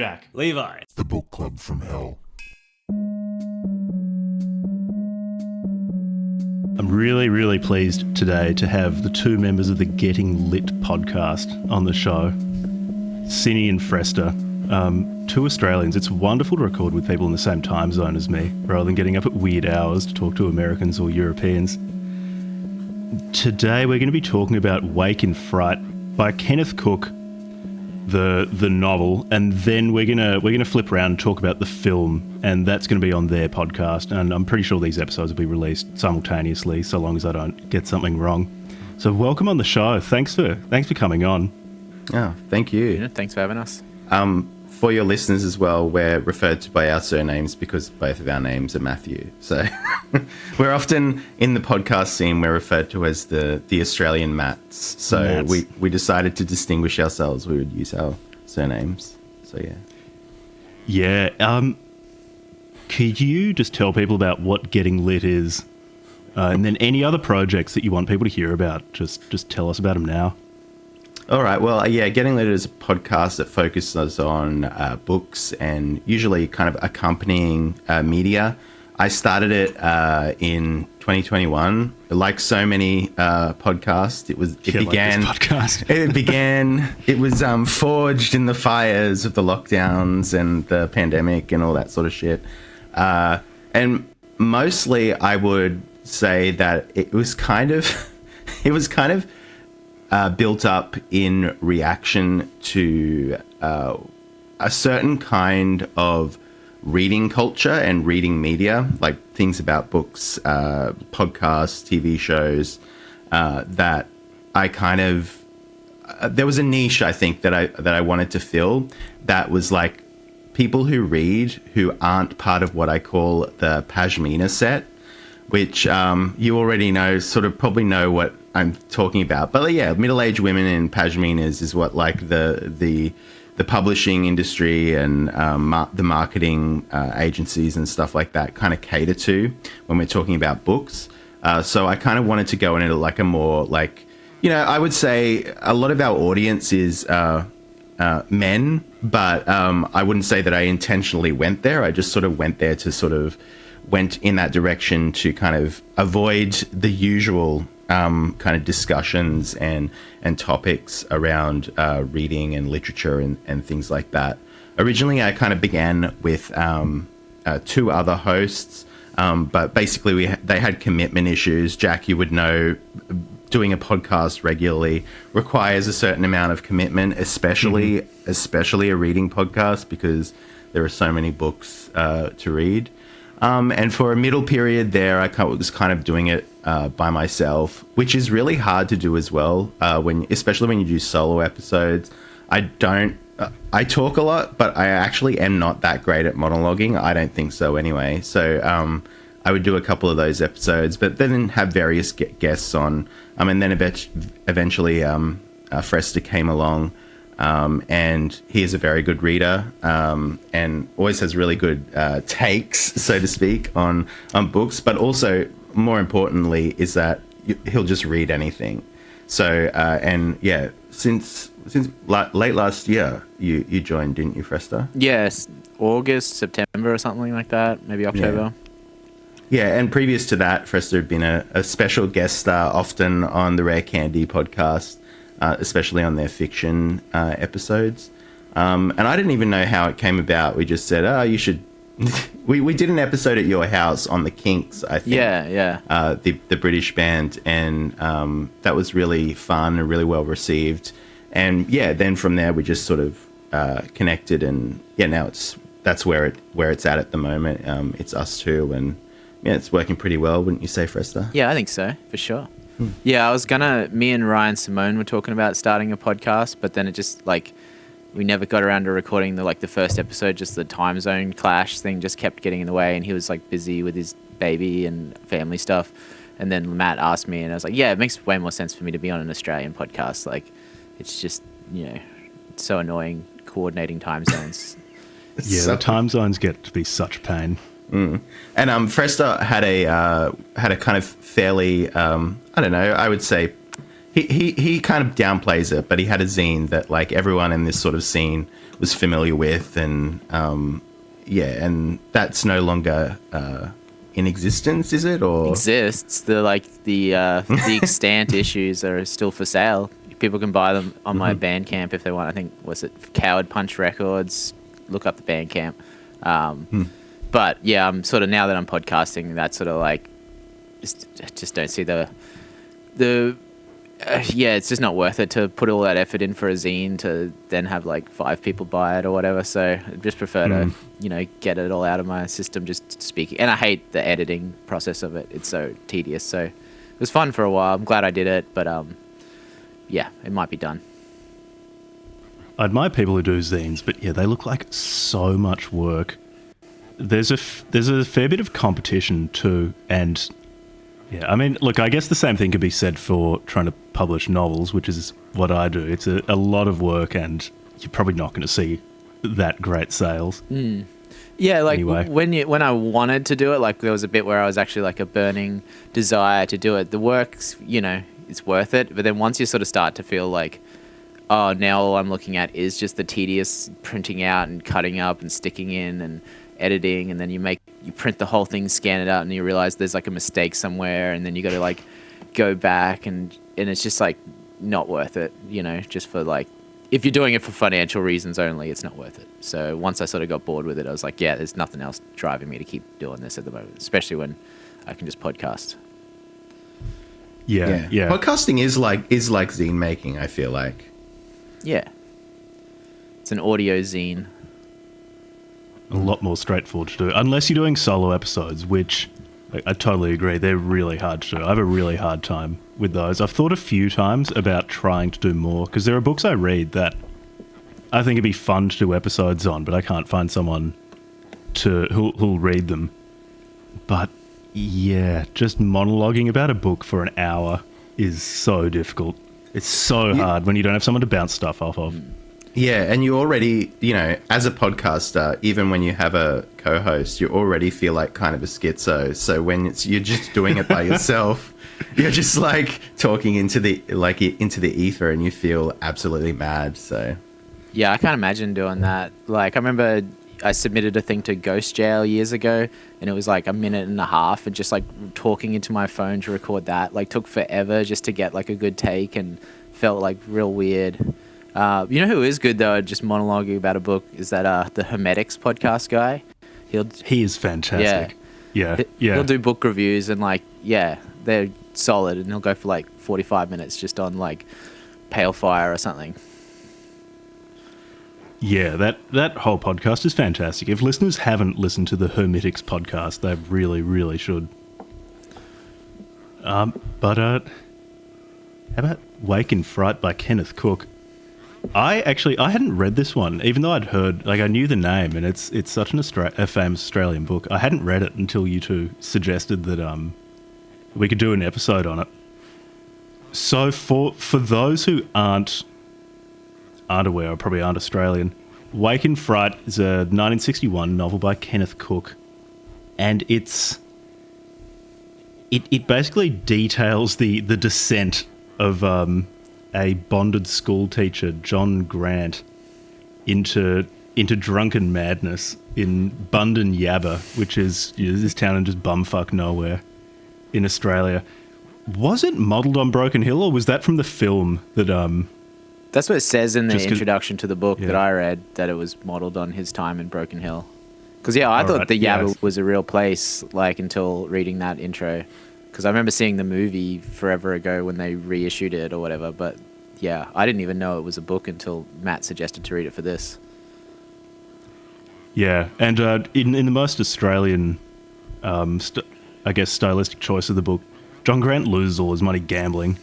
Jack, Levi. The book club from hell. I'm really pleased today to have the two members of the Getting Lit podcast on the show, Sini and Fresta. Two Australians. It's wonderful to record with people in the same time zone as me, rather than getting up at weird hours to talk to Americans or Europeans. Today we're going to be talking about Wake in Fright by Kenneth Cook, the novel, and then we're gonna flip around and talk about the film, and that's going to be on their podcast. And I'm pretty sure these episodes will be released simultaneously, so long as I don't get something wrong. So welcome on the show. Thanks for coming on. Oh, thank you. Yeah, thanks for having us. For your listeners as well, we're referred to by our surnames because both of our names are Matthew. So we're often in the podcast scene, we're referred to as the Australian Matts. So Matts. we decided to distinguish ourselves. We would use our surnames. So yeah. Yeah. Could you just tell people about what Getting Lit is, and then any other projects that you want people to hear about? Just tell us about them now. All right. Well, yeah, Getting Lit is a podcast that focuses on books and usually kind of accompanying media. I started it in 2021. Like so many podcasts, it began. Like this podcast. It was forged in the fires of the lockdowns and the pandemic and all that sort of shit. And mostly, I would say that it was kind of built up in reaction to a certain kind of reading culture and reading media, like things about books, podcasts, TV shows, that I kind of there was a niche, I think, that I wanted to fill, that was like people who read who aren't part of what I call the Pashmina set, which you already know, sort of probably know what I'm talking about. But yeah, middle-aged women in pashminas is what like the publishing industry and the marketing agencies and stuff like that kind of cater to when we're talking about books. So I kind of wanted to go into like a more like, I would say a lot of our audience is men, but I wouldn't say that I intentionally went there. I just sort of went there to went in that direction to kind of avoid the usual kind of discussions and topics around reading and literature and things like that. Originally, I kind of began with two other hosts, but basically they had commitment issues. Jack, you would know, doing a podcast regularly requires a certain amount of commitment, especially a reading podcast, because there are so many books to read. And for a middle period there, I was kind of doing it by myself, which is really hard to do as well, especially when you do solo episodes. I talk a lot, but I actually am not that great at monologuing. I don't think so anyway. So I would do a couple of those episodes, but then have various guests on. And then eventually Fresta came along. And he is a very good reader, and always has really good takes, so to speak, on books. But also, more importantly, is that he'll just read anything. So, and yeah, since late last year, you joined, didn't you, Fresta? Yes, August, September, or something like that. Maybe October. Yeah, and previous to that, Fresta had been a special guest star, often on the Rare Candy podcast. Especially on their fiction episodes. And I didn't even know how it came about. We just said, you should... we did an episode at your house on the Kinks, I think. Yeah. The British band. And that was really fun and really well received. And yeah, then from there we just sort of connected. And yeah, now that's where it's at the moment. It's us two. And yeah, it's working pretty well, wouldn't you say, Fresta? Yeah, I think so, for sure. Yeah, me and Ryan Simone were talking about starting a podcast, but then it just we never got around to recording the first episode. Just the time zone clash thing just kept getting in the way, and he was busy with his baby and family stuff. And then Matt asked me, and I was like, yeah, it makes way more sense for me to be on an Australian podcast. It's just, it's so annoying coordinating time zones. Yeah, the time zones get to be such a pain. And Fresta had a kind of fairly, I don't know, I would say he kind of downplays it, but he had a zine that like everyone in this sort of scene was familiar with, and and that's no longer in existence, is it? Or exists. The extant issues are still for sale. People can buy them on my Bandcamp if they want. I think, was it Coward Punch Records? Look up the Bandcamp. But yeah, I'm sort of, now that I'm podcasting, that's sort of like, just don't see the it's just not worth it to put all that effort in for a zine to then have like 5 people buy it or whatever. So I just prefer to, get it all out of my system, just speaking. And I hate the editing process of it. It's so tedious. So it was fun for a while. I'm glad I did it, but it might be done. I admire people who do zines, but yeah, they look like so much work. There's a fair bit of competition too, and yeah, I mean, look, I guess the same thing could be said for trying to publish novels, which is what I do. It's a lot of work, and you're probably not going to see that great sales. Yeah, like anyway. when I wanted to do it, like there was a bit where I was actually like a burning desire to do it. The work's, it's worth it, but then once you sort of start to feel like, oh, now all I'm looking at is just the tedious printing out and cutting up and sticking in and editing, and then you print the whole thing, scan it out, and you realize there's like a mistake somewhere, and then you got to like go back, and it's just like not worth it, just for like, if you're doing it for financial reasons only, it's not worth it. So once I sort of got bored with it, I was like, yeah, there's nothing else driving me to keep doing this at the moment, especially when I can just podcast. Yeah. Podcasting is like zine making, I feel like. Yeah. It's an audio zine. A lot more straightforward to do, unless you're doing solo episodes, which I totally agree, they're really hard to do. I have a really hard time with those. I've thought a few times about trying to do more, because there are books I read that I think it'd be fun to do episodes on, but I can't find someone who'll read them. But yeah, just monologuing about a book for an hour is so difficult. It's so hard when you don't have someone to bounce stuff off of. Yeah, and you already, as a podcaster, even when you have a co-host, you already feel like kind of a schizo. So when you're just doing it by yourself, you're just like talking into the ether, and you feel absolutely mad. So yeah, I can't imagine doing that. Like, I remember I submitted a thing to Ghost Jail years ago, and it was like a minute and a half, and just like talking into my phone to record that, like, took forever just to get like a good take, and felt like real weird. You know who is good though, just monologuing about a book, is that the Hermetics podcast guy. He is fantastic. Yeah. He'll do book reviews, and like, they're solid, and he'll go for like 45 minutes just on like Pale Fire or something. Yeah, that whole podcast is fantastic. If listeners haven't listened to the Hermetics podcast, they really, really should. But how about Wake in Fright by Kenneth Cook? I hadn't read this one, even though I'd heard, like, I knew the name, and it's such a famous Australian book. I hadn't read it until you two suggested that we could do an episode on it. So for those who aren't aware, or probably aren't Australian, Wake in Fright is a 1961 novel by Kenneth Cook, and it basically details the descent of a bonded school teacher, John Grant, into drunken madness in Bundanyabba, which is this town in just bumfuck nowhere in Australia. Was it modelled on Broken Hill, or was that from the film that That's what it says in the introduction to the book that I read, that it was modelled on his time in Broken Hill. Because I thought the Yabba was a real place, like, until reading that intro. Because I remember seeing the movie forever ago when they reissued it or whatever. But yeah, I didn't even know it was a book until Matt suggested to read it for this. Yeah, and in the most Australian, I guess, stylistic choice of the book, John Grant loses all his money gambling,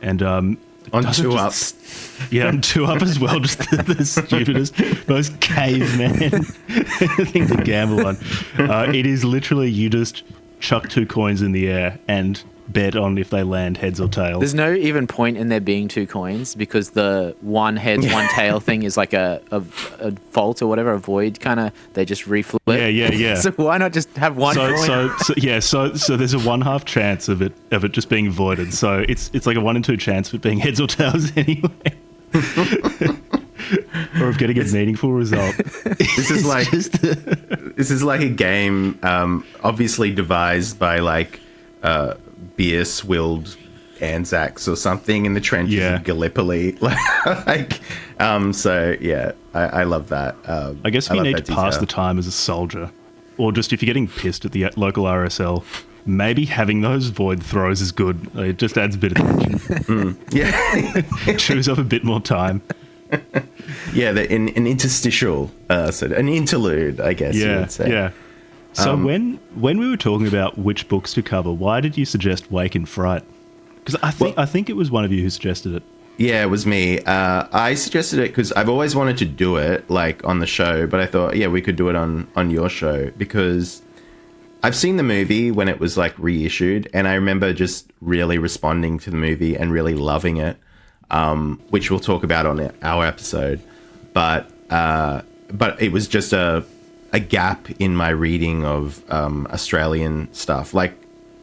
and on 2UP. Yeah, on 2UP as well. Just the stupidest, most caveman thing to gamble on. It is literally, you just chuck 2 coins in the air and bet on if they land heads or tails. There's no even point in there being two coins because the one heads, one tail thing is like a fault or whatever, a void kind of. They just reflip. Yeah. So why not just have one coin? So there's a 1/2 chance of it just being voided. So it's like a 1 in 2 chance of it being heads or tails anyway. Or of getting a meaningful result. This is like a game obviously devised by like beer swilled Anzacs or something in the trenches of Gallipoli. I love that. I guess if you need to pass the time as a soldier, or just if you're getting pissed at the local RSL, maybe having those void throws is good. It just adds a bit of tension. Yeah. Chews up a bit more time. Yeah, an interstitial, an interlude, I guess you would say. Yeah. So when we were talking about which books to cover, why did you suggest Wake in Fright? Because I think it was one of you who suggested it. Yeah, it was me. I suggested it because I've always wanted to do it, like, on the show, but I thought, we could do it on your show, because I've seen the movie when it was, like, reissued, and I remember just really responding to the movie and really loving it. Which we'll talk about on our episode, but it was just a gap in my reading of Australian stuff. Like,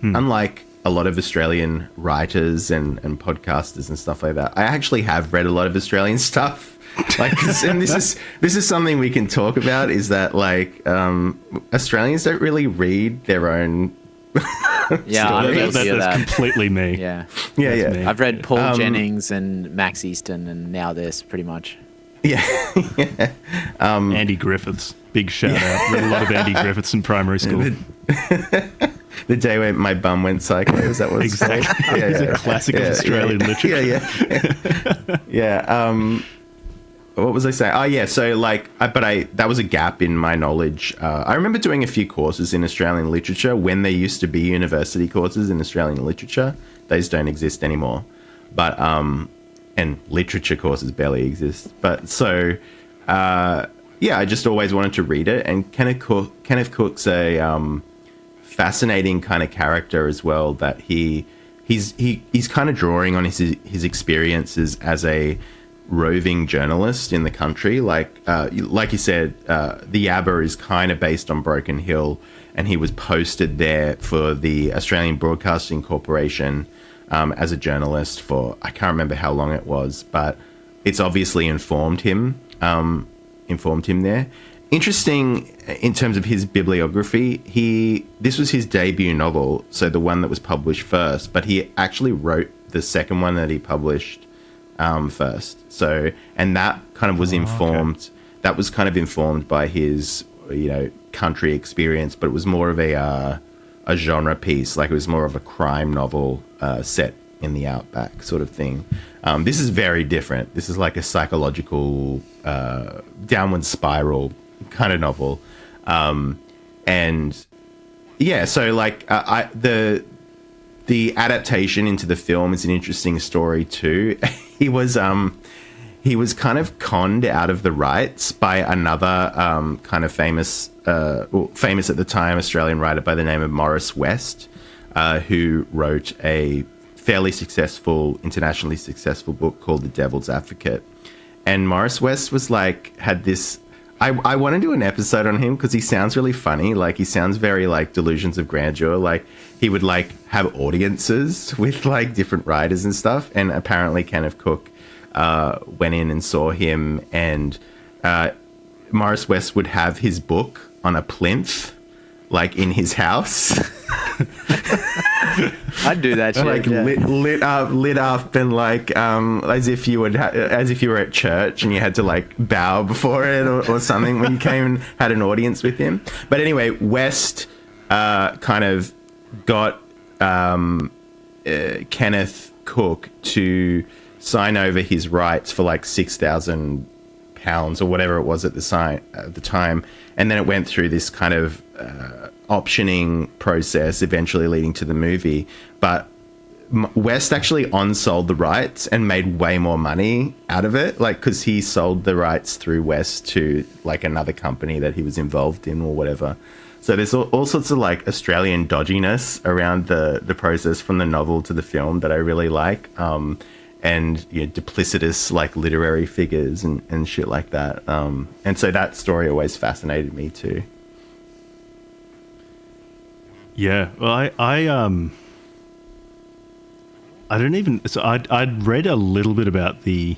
unlike a lot of Australian writers and podcasters and stuff like that, I actually have read a lot of Australian stuff. Like, and this is something we can talk about. Is that like Australians don't really read their own. That's completely me. Yeah. Me. I've read Paul Jennings and Max Easton, and now this pretty much. Yeah. Andy Griffiths, big shout out. Read a lot of Andy Griffiths in primary school. The day when my bum went psycho. Is that what it's called? Yeah, it's a classic of Australian literature. Yeah. What was I saying? Oh, yeah. So, like, that was a gap in my knowledge. I remember doing a few courses in Australian literature when there used to be university courses in Australian literature. Those don't exist anymore. But, and literature courses barely exist. But so, I just always wanted to read it. And Kenneth Cook's a fascinating kind of character as well, that he's kind of drawing on his experiences as a roving journalist in the country. Like you said, the Yabba is kind of based on Broken Hill, and he was posted there for the Australian Broadcasting Corporation as a journalist for, I can't remember how long it was, but it's obviously informed him there. Interesting in terms of his bibliography, this was his debut novel, so the one that was published first, but he actually wrote the second one that he published first. So, and that kind of was informed. Okay. That was kind of informed by his, country experience, but it was more of a genre piece. Like, it was more of a crime novel set in the outback sort of thing. This is very different. This is like a psychological downward spiral kind of novel. So like the adaptation into the film is an interesting story too. He was kind of conned out of the rights by another kind of famous at the time Australian writer by the name of Maurice West, who wrote a fairly successful, internationally successful book called The Devil's Advocate. And Maurice West was like, had this, I want to do an episode on him because he sounds really funny. Like, he sounds very like Delusions of Grandeur. Like, he would like have audiences with like different writers and stuff. And apparently Kenneth Cook went in and saw him, and Maurice West would have his book on a plinth, like in his house. I'd do that shit. Like, lit up, and like as if you were at church and you had to like bow before it or something when you came and had an audience with him. But anyway, West kind of got Kenneth Cook to sign over his rights for like £6,000 or whatever it was at the time, and then it went through this kind of optioning process, eventually leading to the movie. But West actually on-sold the rights and made way more money out of it, like, because he sold the rights through West to like another company that he was involved in or whatever. So there's all sorts of like Australian dodginess around the process from the novel to the film that I really like, and duplicitous like literary figures and shit like that. And so that story always fascinated me too. Yeah, well, I don't even. So I'd read a little bit about the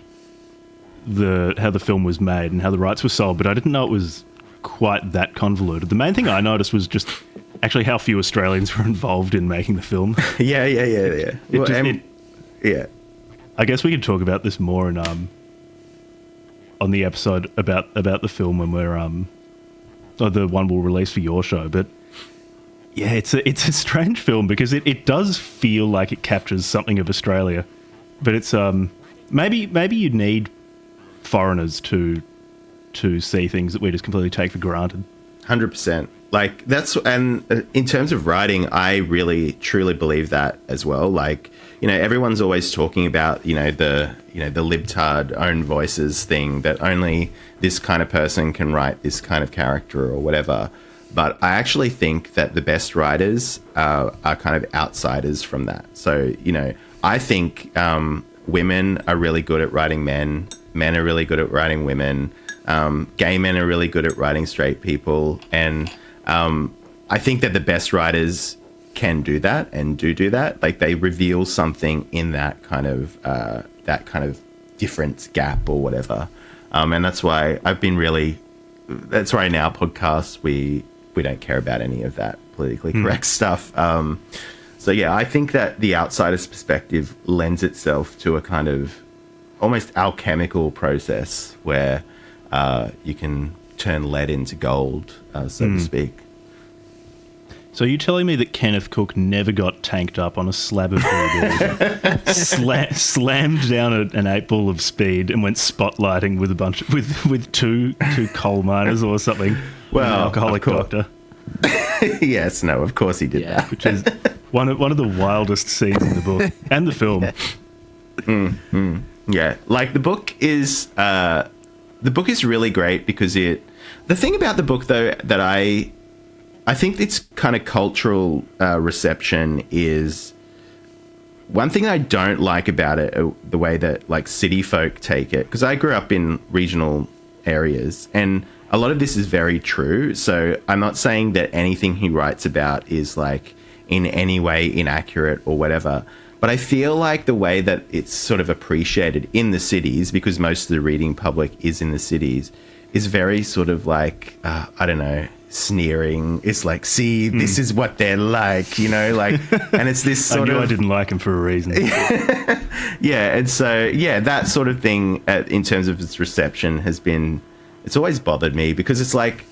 how the film was made and how the rights were sold, but I didn't know it was quite that convoluted. The main thing I noticed was just actually how few Australians were involved in making the film. Yeah. Yeah. I guess we could talk about this more in on the episode about the film when we're or the one we'll release for your show, but. Yeah, it's a strange film because it does feel like it captures something of Australia, but it's maybe you need foreigners to see things that we just completely take for granted. 100%. Like and in terms of writing, I really truly believe that as well. Like, everyone's always talking about the libtard own voices thing, that only this kind of person can write this kind of character or whatever. But I actually think that the best writers are kind of outsiders from that. So, I think women are really good at writing men. Men are really good at writing women. Gay men are really good at writing straight people. And I think that the best writers can do that and do that. Like, they reveal something in that kind of difference gap or whatever. And that's why that's why in our podcast we don't care about any of that politically correct stuff. So yeah, I think that the outsider's perspective lends itself to a kind of almost alchemical process where you can turn lead into gold, so to speak. So you're telling me that Kenneth Cook never got tanked up on a slab of board, slammed down an 8-ball of speed and went spotlighting with two coal miners or something? Well, an alcoholic doctor. Yes, no, of course he did that. Which is one of the wildest scenes in the book and the film. Yeah, like the book is really great because the thing about the book though that I think its kind of cultural reception is one thing I don't like about it, the way that like city folk take it, because I grew up in regional areas and a lot of this is very true. So I'm not saying that anything he writes about is like in any way inaccurate or whatever. But I feel like the way that it's sort of appreciated in the cities, because most of the reading public is in the cities, is very sort of like, I don't know, sneering. It's like, see, this is what they're like, like, and it's this sort I didn't like him for a reason. Yeah. And so, yeah, that sort of thing in terms of its reception it's always bothered me because it's like,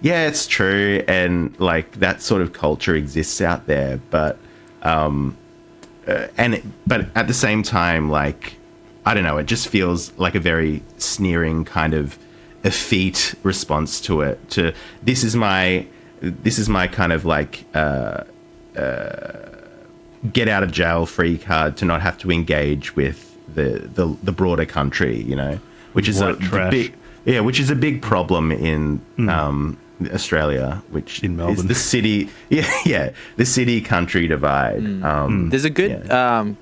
yeah, it's true. And like that sort of culture exists out there. But, but at the same time, like, I don't know, it just feels like a very sneering kind of effete response to it. This is my kind of like, get out of jail free card to not have to engage with the broader country, which is which is a big problem in Australia, which in Melbourne is the city, the city country divide. There's a good,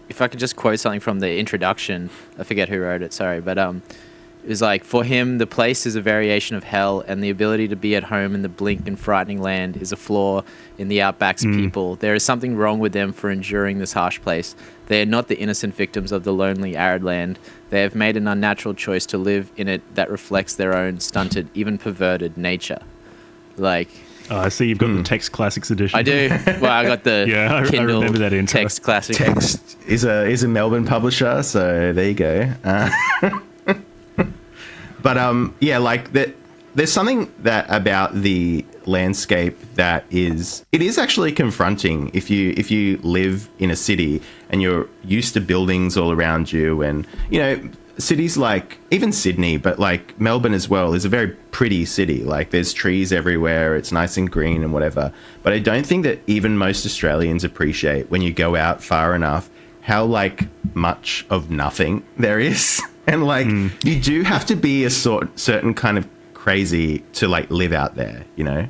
if I could just quote something from the introduction, I forget who wrote it, sorry, but it was like, for him, the place is a variation of hell, and the ability to be at home in the bleak and frightening land is a flaw in the Outback's people. There is something wrong with them for enduring this harsh place. They are not the innocent victims of the lonely, arid land. They have made an unnatural choice to live in it that reflects their own stunted, even perverted nature. Like, I see you've got the Text Classics edition. I do. Well, I got the I remember that intro. Text Classics. Text is a Melbourne publisher, so there you go. But yeah, like that. There's something that about the landscape that is actually confronting if you live in a city and you're used to buildings all around you, and cities like even Sydney, but like Melbourne as well, is a very pretty city. Like there's trees everywhere, it's nice and green and whatever. But I don't think that even most Australians appreciate when you go out far enough how like much of nothing there is. And like you do have to be a certain kind of crazy to like live out there, you know?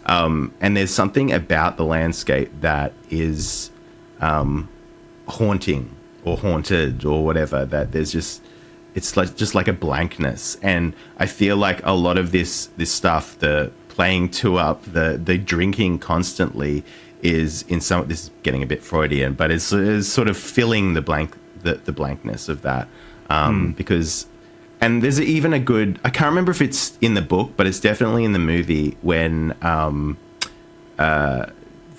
And there's something about the landscape that is haunting or haunted or whatever, that there's it's like just like a blankness. And I feel like a lot of this stuff, the playing two up, the drinking constantly, is in some, this is getting a bit Freudian, but it's sort of filling the blankness of that. Because, and there's even a good, I can't remember if it's in the book, but it's definitely in the movie when the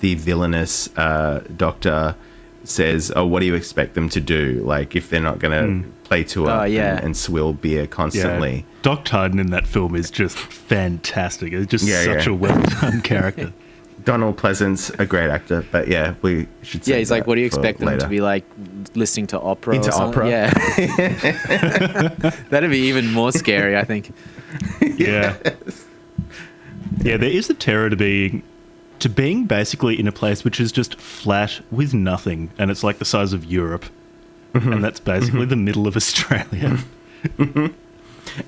villainous doctor says, "Oh, what do you expect them to do? Like, if they're not going to play two up and swill beer constantly." Yeah. Doc Tyden in that film is just fantastic. It's just such a well-done character. Donald Pleasant's a great actor, but yeah, we should say yeah, he's like, what do you expect them to be like, listening to opera Into or something? opera? Yeah. That'd be even more scary, I think. Yeah. Yeah, there is a terror to being basically in a place which is just flat with nothing, and it's like the size of Europe. And that's basically the middle of Australia.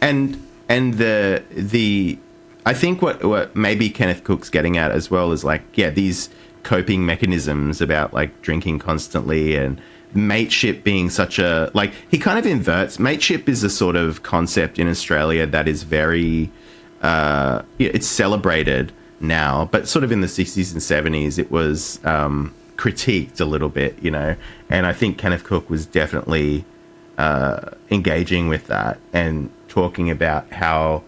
And the I think what maybe Kenneth Cook's getting at as well is like, yeah, these coping mechanisms about like drinking constantly and mateship being such a, like, he kind of inverts. Mateship is a sort of concept in Australia that is very, it's celebrated now, but sort of in the 60s and 70s, it was critiqued a little bit, you know, and I think Kenneth Cook was definitely engaging with that and talking about how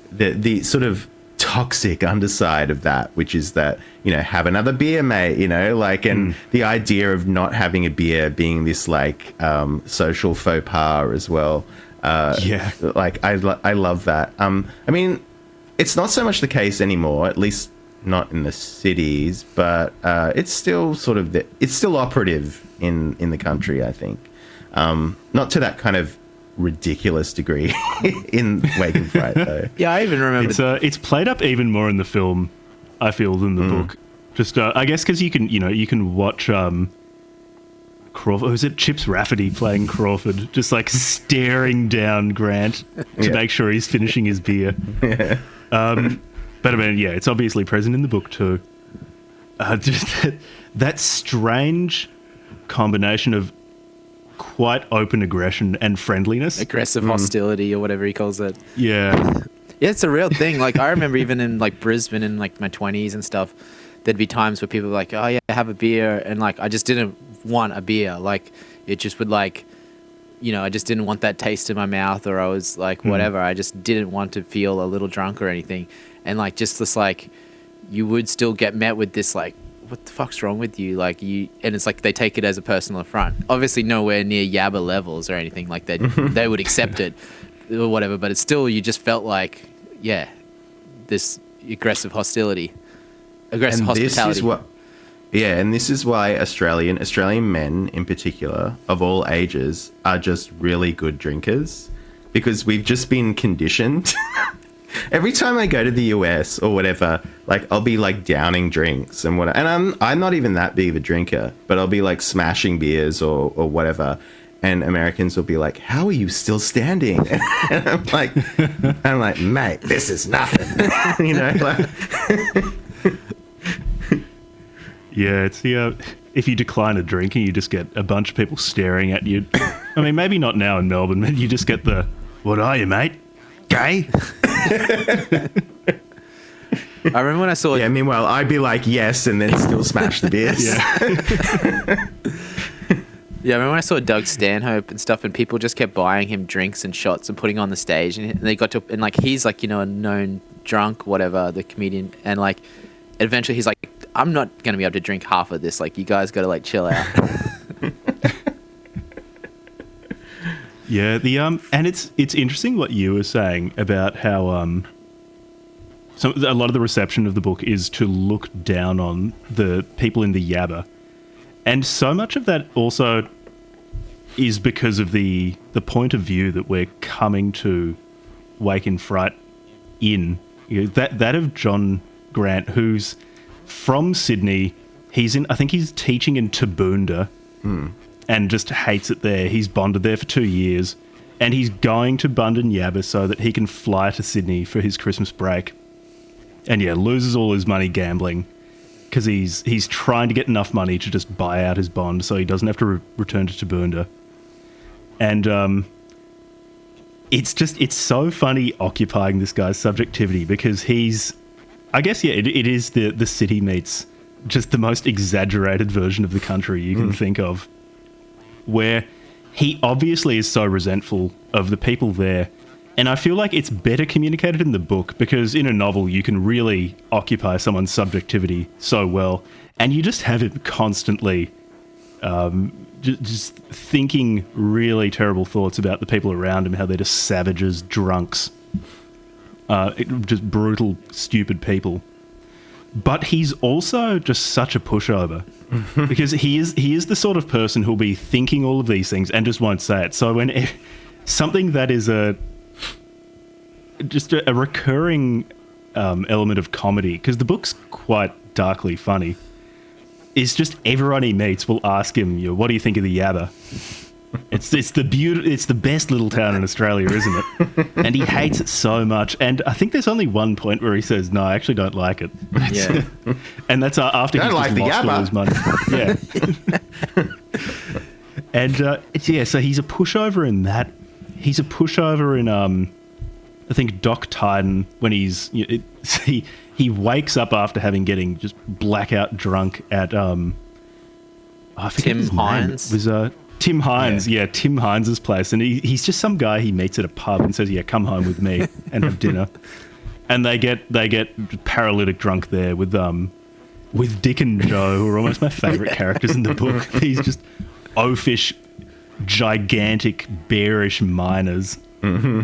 the sort of toxic underside of that, which is that, you know, have another beer, mate, you know, like, and the idea of not having a beer being this like social faux pas as well. Like I love that. I mean, it's not so much the case anymore, at least not in the cities, but it's still sort of it's still operative in the country, I think. Not to that kind of ridiculous degree in Wake and Fright, though. Yeah, I even remember it's played up even more in the film, I feel, than the book. Just I guess because you can watch Crawford, was it Chips Rafferty playing Crawford, just like staring down Grant to make sure he's finishing his beer. But I mean, yeah, it's obviously present in the book too. Just that strange combination of quite open aggression and friendliness. Aggressive hostility or whatever he calls it. Yeah. Yeah, it's a real thing. Like, I remember even in like Brisbane in like my 20s and stuff, there'd be times where people were like, "Oh yeah, have a beer," and like I just didn't want a beer. Like, it just would, like, you know, I just didn't want that taste in my mouth, or I was like, whatever. I just didn't want to feel a little drunk or anything. And like, just this, like, you would still get met with this like, what the fuck's wrong with you? Like, and it's like they take it as a personal affront. Obviously nowhere near Yabba levels or anything like that. They would accept it or whatever, but it's still, you just felt like, yeah, this aggressive hostility, aggressive hospitality. And this is why Australian men in particular, of all ages, are just really good drinkers, because we've just been conditioned. Every time I go to the US or whatever, like, I'll be like downing drinks and whatever. And I'm not even that big of a drinker, but I'll be like smashing beers or whatever. And Americans will be like, "How are you still standing?" And I'm like, "Mate, this is nothing." You know, like. Yeah, it's the if you decline a drink and you just get a bunch of people staring at you. I mean, maybe not now in Melbourne, but you just get the, "What are you, mate? Gay?" I remember when I saw... Yeah, meanwhile, I'd be like, "Yes," and then still smash the beers. Yeah, I remember when I saw Doug Stanhope and stuff, and people just kept buying him drinks and shots and putting on the stage, and they got to, and like, he's like, you know, a known drunk, whatever, the comedian, and like, eventually he's like, "I'm not going to be able to drink half of this. Like, you guys got to like chill out." Yeah, and it's interesting what you were saying about how a lot of the reception of the book is to look down on the people in the Yabba, and so much of that also is because of the point of view that we're coming to Wake and Fright in. You know, that of John Grant, who's from Sydney. I think he's teaching in Taboonda. and just hates it there. He's bonded there for 2 years, and he's going to Bundanyabba so that he can fly to Sydney for his Christmas break. And yeah, loses all his money gambling because he's trying to get enough money to just buy out his bond so he doesn't have to return to Tabunda. And it's so funny occupying this guy's subjectivity because I guess, yeah, it is the city meets just the most exaggerated version of the country you can think of, where he obviously is so resentful of the people there. And I feel like it's better communicated in the book because in a novel you can really occupy someone's subjectivity so well, and you just have him constantly just thinking really terrible thoughts about the people around him, how they're just savages, drunks, just brutal, stupid people. But he's also just such a pushover because he is the sort of person who'll be thinking all of these things and just won't say it. So when something that is just a recurring element of comedy, because the book's quite darkly funny, is just everyone he meets will ask him, what do you think of the Yabba? It's the best little town in Australia, isn't it? And he hates it so much. And I think there's only one point where he says, no, I actually don't like it. Yeah. And that's after he's like just lost all his money. Yeah. And so he's a pushover in that. He's a pushover in I think Doc Titan, when he wakes up after getting just blackout drunk at I forget Tim his Hines. name. It was Tim Hines, Tim Hines' place, and he's just some guy he meets at a pub and says, come home with me and have dinner. And they get paralytic drunk there with Dick and Joe, who are almost my favourite characters in the book. These just oafish, gigantic, bearish miners. Mm-hmm.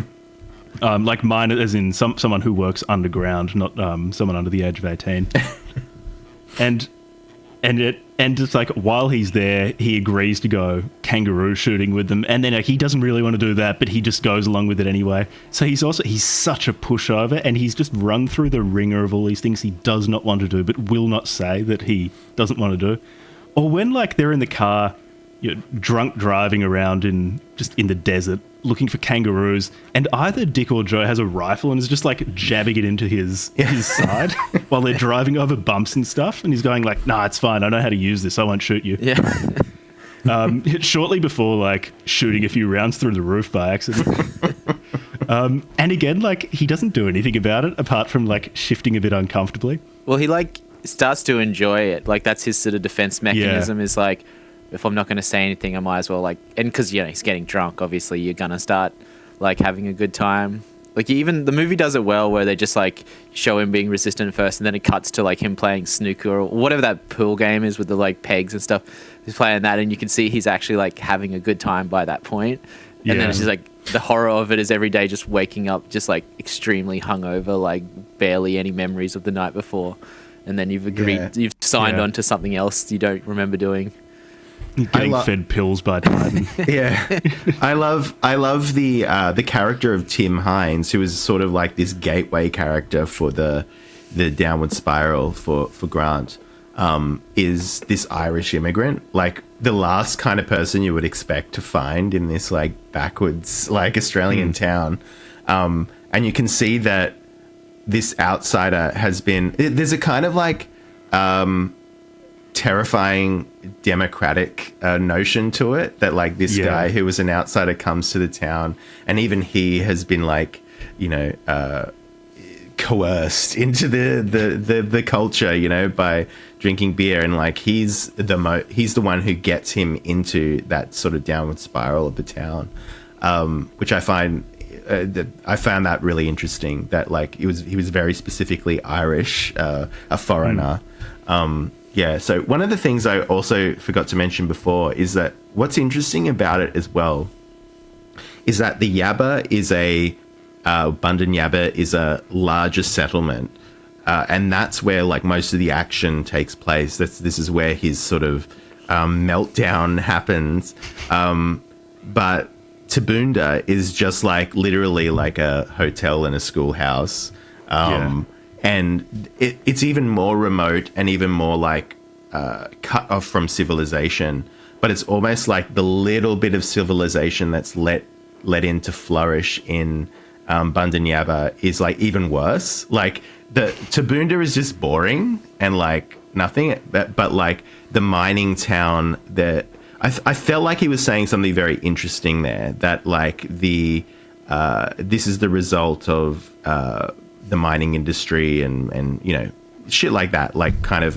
Like miner as in someone who works underground, not someone under the age of 18. and it's like while he's there, he agrees to go kangaroo shooting with them, and then he doesn't really want to do that, but he just goes along with it anyway. So he's such a pushover, and he's just run through the ringer of all these things he does not want to do, but will not say that he doesn't want to do. Or when they're in the car, drunk driving around in the desert looking for kangaroos, and either Dick or Joe has a rifle and is just jabbing it into his side while they're driving over bumps and stuff, and he's going nah, it's fine, I know how to use this, I won't shoot you. Yeah. Shortly before shooting a few rounds through the roof by accident. And again, he doesn't do anything about it apart from shifting a bit uncomfortably. Well, he starts to enjoy it. That's his sort of defense mechanism. Is if I'm not going to say anything, I might as well and because he's getting drunk, obviously you're going to start having a good time. Even the movie does it well, where they just show him being resistant first, and then it cuts to him playing snooker or whatever that pool game is with the pegs and stuff. He's playing that, and you can see he's actually having a good time by that point. And then it's just the horror of it is every day just waking up just extremely hungover, barely any memories of the night before, and then you've you've signed on to something else you don't remember doing. Getting fed pills by Titan. Yeah, I love the character of Tim Hines, who is sort of this gateway character for the downward spiral for Grant. Is this Irish immigrant, the last kind of person you would expect to find in this backwards Australian town, and you can see that this outsider has been. There's a kind of terrifying democratic notion to it, that this guy who was an outsider comes to the town, and even he has been coerced into the culture, by drinking beer, and he's the one who gets him into that sort of downward spiral of the town, which I found that really interesting, that he was very specifically Irish, a foreigner. So one of the things I also forgot to mention before is that what's interesting about it as well is that the Yabba is Bundanyabba is a larger settlement, and that's where most of the action takes place. This is where his sort of meltdown happens. But Tabunda is just literally a hotel and a schoolhouse. And it's even more remote and even more cut off from civilization. but it's almost like the little bit of civilization that's let in to flourish in Bundanyabba is like even worse. Like the Tabunda is just boring and like nothing, but like the mining town that I felt like he was saying something very interesting there, that like this is the result of the mining industry and you know, shit like that, like kind of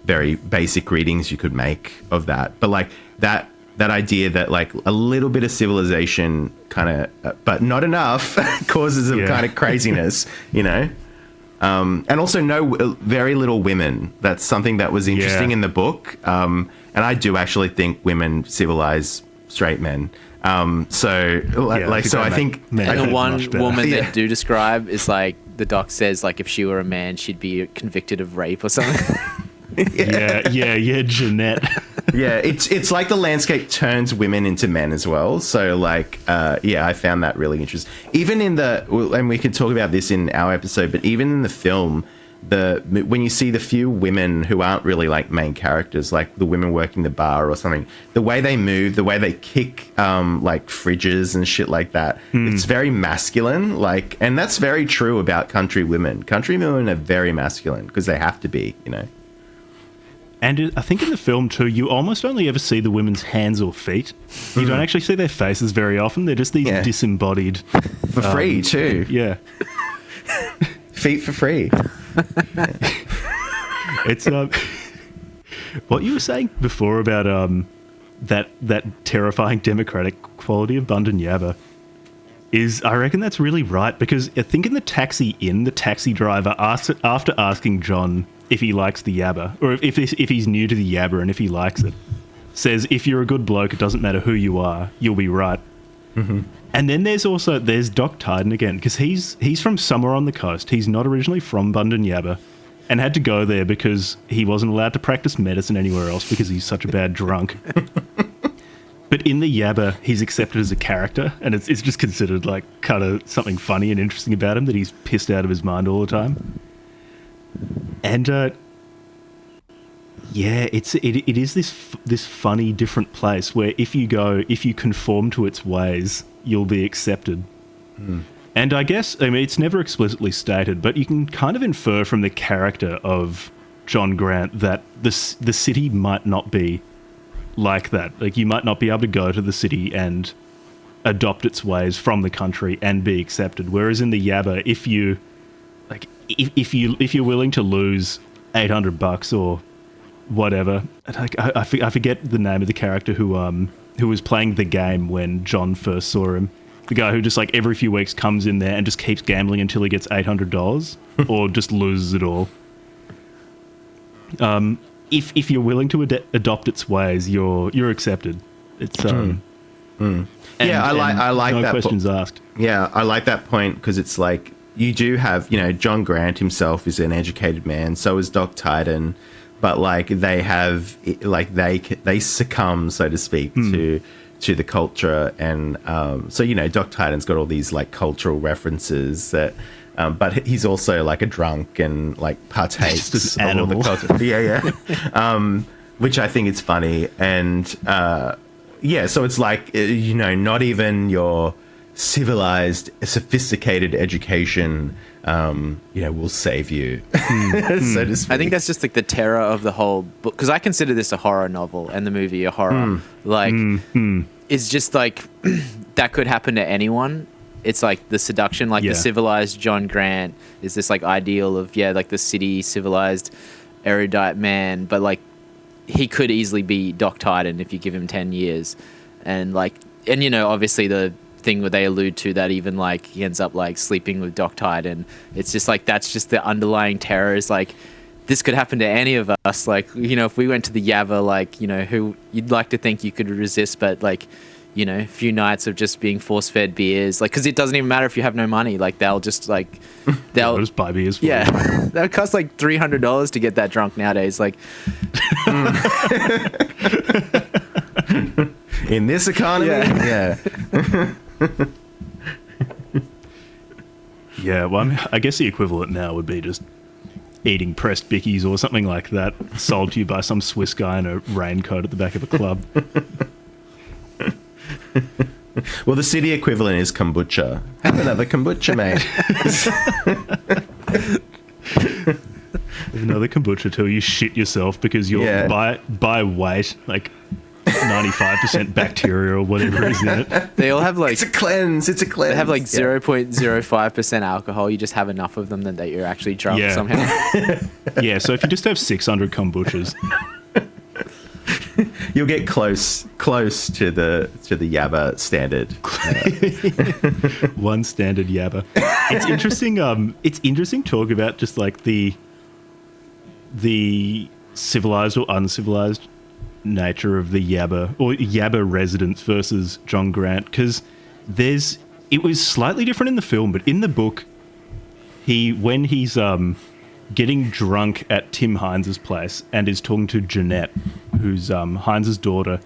very basic readings you could make of that. But like that idea that like a little bit of civilization kind of, but not enough, causes of kind of craziness, you know? And also very little women. That's something that was interesting in the book. And I do actually think women civilize straight men. So I think the one woman they do describe is like, the doc says like if she were a man, she'd be convicted of rape or something. Jeanette. Yeah, it's like the landscape turns women into men as well. So like, I found that really interesting. Even in and we could talk about this in our episode, but even in the film, when you see the few women who aren't really like main characters, like the women working the bar or something, the way they move, the way they kick like fridges and shit like that, it's very masculine. Like, and that's very true about country women. Country women are very masculine because they have to be, you know. And I think in the film too, you almost only ever see the women's hands or feet. You don't actually see their faces very often. They're just these disembodied. For free too. Yeah. Feet for free. It's what you were saying before about that terrifying democratic quality of Bundanyabba is, I reckon that's really right, because I think in the taxi driver after asking John if he likes the Yabba, or if he's new to the Yabba and if he likes it, says, if you're a good bloke, it doesn't matter who you are, you'll be right. Mm-hmm. And then there's Doc Tyden again, because he's from somewhere on the coast. He's not originally from Bundanyabba and had to go there because he wasn't allowed to practice medicine anywhere else because he's such a bad drunk. But in the Yabba, he's accepted as a character, and it's just considered like kind of something funny and interesting about him, that he's pissed out of his mind all the time. And it is this funny different place where if you conform to its ways, you'll be accepted. And I guess, I mean, it's never explicitly stated, but you can kind of infer from the character of John Grant that the city might not be like that. Like, you might not be able to go to the city and adopt its ways from the country and be accepted. Whereas in the Yabba, if you're willing to lose $800 or whatever, like I forget the name of the character who was playing the game when John first saw him. The guy who just like every few weeks comes in there and just keeps gambling until he gets $800 or just loses it all. If you're willing to adopt its ways, you're accepted. It's I like no that. Questions asked. Yeah, I like that point, because it's like, you do have, you know, John Grant himself is an educated man, so is Doc Tyden, but like they have, like they succumb, so to speak, to the culture, and so, you know, Doc Tyden's got all these like cultural references that, but he's also like a drunk and like partakes of all the culture. Which I think is funny, and so it's like, you know, not even your civilized, sophisticated education, will save you, so to speak. I think that's just like the terror of the whole book, because I consider this a horror novel and the movie a horror. It's just like that could happen to anyone. It's like the seduction, like the civilized John Grant is this like ideal of like the city civilized erudite man, but like he could easily be Doc Tyden if you give him 10 years, and you know, obviously the thing where they allude to that even like he ends up like sleeping with Doc Tyden. It's just like, that's just the underlying terror, is like this could happen to any of us. Like, you know, if we went to the Yabba, like, you know, who you'd like to think you could resist, but like, you know, a few nights of just being force-fed beers, like, because it doesn't even matter if you have no money. Like, they'll just like they'll just buy beers for you. that would cost like $300 to get that drunk nowadays. Like in this economy, well, I guess the equivalent now would be just eating pressed bickies or something like that, sold to you by some Swiss guy in a raincoat at the back of a club. Well, the city equivalent is kombucha. Have another kombucha, mate. Another kombucha till you shit yourself because you're by weight, like 95% bacteria or whatever is in it. They all have like It's a cleanse. they have like 0.05% alcohol. You just have enough of them that you're actually drunk somehow. Yeah, so if you just have 600 kombuchas, you'll get close to the Yabba standard. one standard Yabba. It's interesting. It's interesting talk about just like the civilized or uncivilized nature of the Yabba or Yabba residents versus John Grant, because it was slightly different in the film, but in the book, when he's getting drunk at Tim Hines' place and is talking to Jeanette, who's Hines' daughter,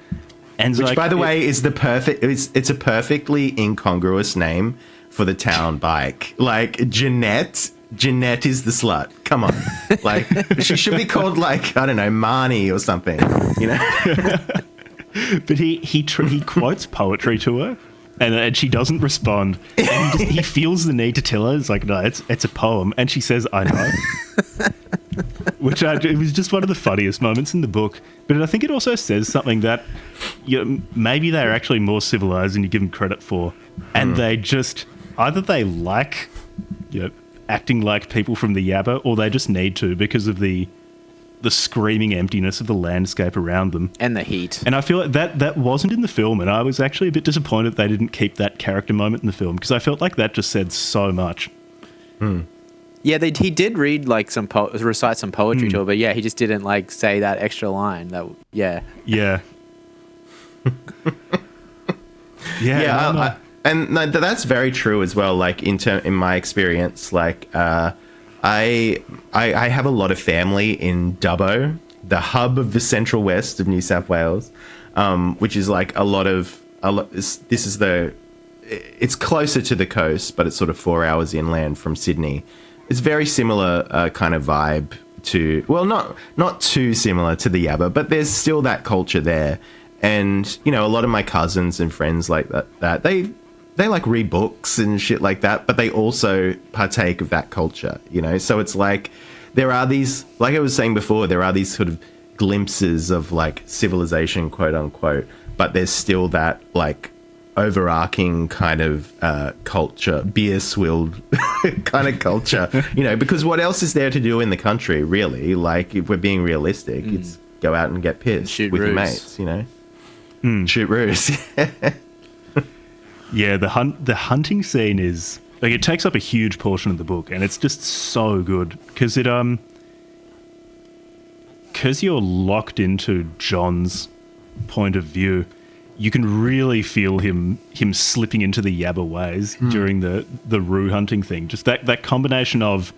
and which, by the way, is the perfect. It's a perfectly incongruous name for the town bike. Like Jeanette is the slut. Come on, like she should be called like, I don't know, Marnie or something. You know. But he quotes poetry to her. And she doesn't respond. And he feels the need to tell her. It's like, no, it's a poem. And she says, I know. It was just one of the funniest moments in the book. But I think it also says something that maybe they're actually more civilized than you give them credit for. And they just, either they like acting like people from the Yabba, or they just need to because of the screaming emptiness of the landscape around them. And the heat. And I feel like that wasn't in the film, and I was actually a bit disappointed they didn't keep that character moment in the film, because I felt like that just said so much. Yeah, he did read like recite some poetry to her, but he just didn't like say that extra line. Yeah. And that's very true as well. Like in my experience, like I have a lot of family in Dubbo, the hub of the central west of New South Wales, which is like it's closer to the coast, but it's sort of 4 hours inland from Sydney. It's very similar kind of vibe to, well, not too similar to the Yabba, but there's still that culture there. And, a lot of my cousins and friends like that they like read books and shit like that, but they also partake of that culture, So it's like there are these, like I was saying before, there are these sort of glimpses of like civilization, quote unquote, but there's still that like overarching kind of culture, beer swilled kind of culture, because what else is there to do in the country, really? Like, if we're being realistic, it's go out and get pissed with your mates, Shoot roos. Yeah, the hunting scene is like, it takes up a huge portion of the book, and it's just so good because you're locked into John's point of view. You can really feel him slipping into the Yabba ways during the roo hunting thing. Just that combination of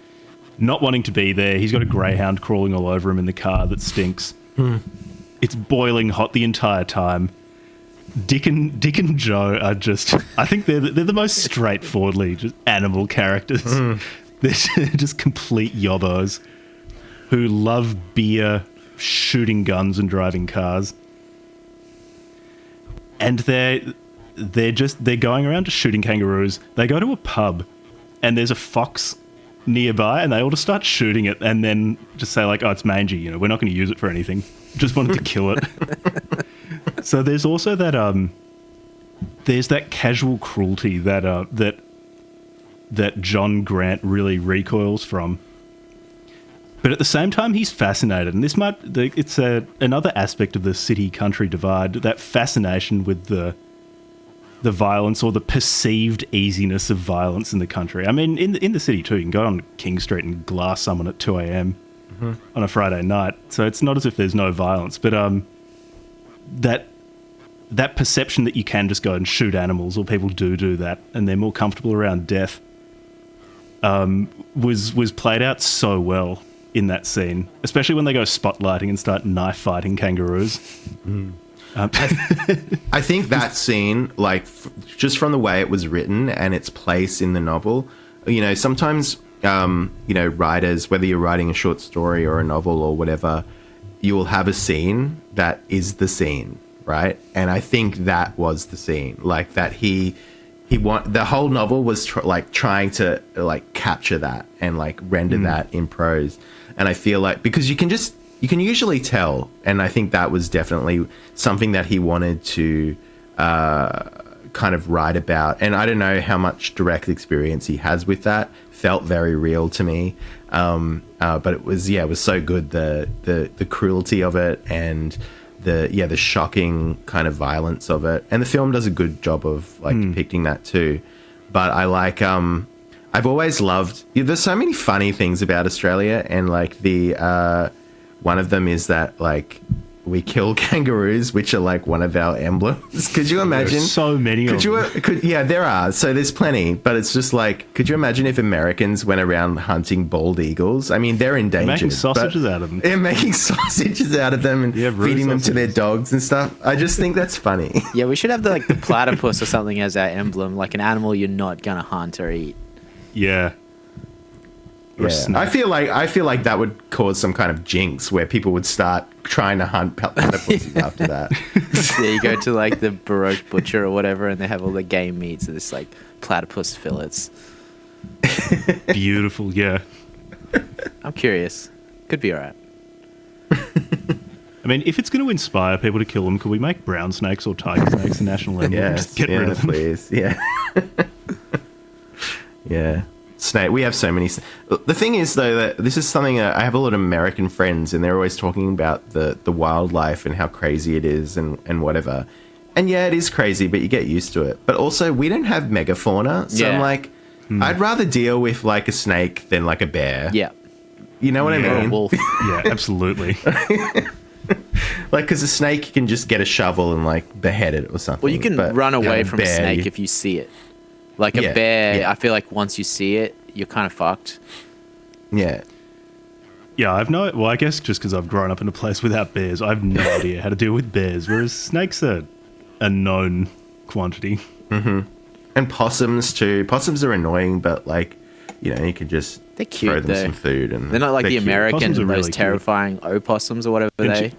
not wanting to be there. He's got a greyhound crawling all over him in the car that stinks. It's boiling hot the entire time. Dick and Joe are just, I think they're the most straightforwardly just animal characters. They're just complete yobbos who love beer, shooting guns and driving cars. And they're going around just shooting kangaroos. They go to a pub and there's a fox nearby and they all just start shooting it and then just say like, oh, it's mangy, we're not going to use it for anything. Just wanted to kill it. So there's also that there's that casual cruelty that John Grant really recoils from. But at the same time, he's fascinated, and it's another aspect of the city-country divide, that fascination with the violence or the perceived easiness of violence in the country. I mean, in the city too, you can go on King Street and glass someone at 2 a.m. On a Friday night, so it's not as if there's no violence, but that perception that you can just go and shoot animals, or people do that, and they're more comfortable around death, was played out so well in that scene, especially when they go spotlighting and start knife fighting kangaroos. I think that scene, like, just from the way it was written and its place in the novel, sometimes writers, whether you're writing a short story or a novel or whatever, you will have a scene that is the scene, right? And I think that was the scene, like that the whole novel was trying to like capture that and like render that in prose. And I feel like, because you can usually tell, and I think that was definitely something that he wanted to kind of write about. And I don't know how much direct experience he has with that. Felt very real to me, but it was so good, the cruelty of it and the shocking kind of violence of it, and the film does a good job of like depicting that too. But I like I've always loved, there's so many funny things about Australia, and like the one of them is that like we kill kangaroos, which are like one of our emblems. Could you imagine? There's so many of them. Yeah, there are. So there's plenty, but it's just like, could you imagine if Americans went around hunting bald eagles? I mean, they're endangered. Making sausages out of them. Yeah, making sausages out of them and feeding them to their dogs and stuff. I just think that's funny. Yeah, we should have the platypus or something as our emblem, like an animal you're not gonna hunt or eat. Yeah. Yeah. I feel like that would cause some kind of jinx where people would start trying to hunt platypuses after that. Yeah, you go to like the Baroque butcher or whatever, and they have all the game meats and this like platypus fillets. Beautiful, yeah. I'm curious. Could be alright. I mean, if it's going to inspire people to kill them, could we make brown snakes or tiger snakes the national emblem? Yes, Just get rid of them. Please. Yeah. Yeah. Snake. We have so many. The thing is, though, that this is something I have a lot of American friends, and they're always talking about the wildlife and how crazy it is and whatever. And yeah, it is crazy, but you get used to it. But also, we don't have megafauna, so I'm like, I'd rather deal with like a snake than like a bear. Yeah. You know what I mean? Or a wolf. Yeah, absolutely. Like, because a snake, you can just get a shovel and like behead it or something. Well, you can run away from a bear, snake if you see it. Like a bear, I feel like once you see it, you're kind of fucked. Yeah. Yeah, I guess just because I've grown up in a place without bears, I have no idea how to deal with bears, whereas snakes are a known quantity. Mm-hmm. And possums too. Possums are annoying, but like, you know, you could just throw them some food. And they're not like the American, those really terrifying opossums or whatever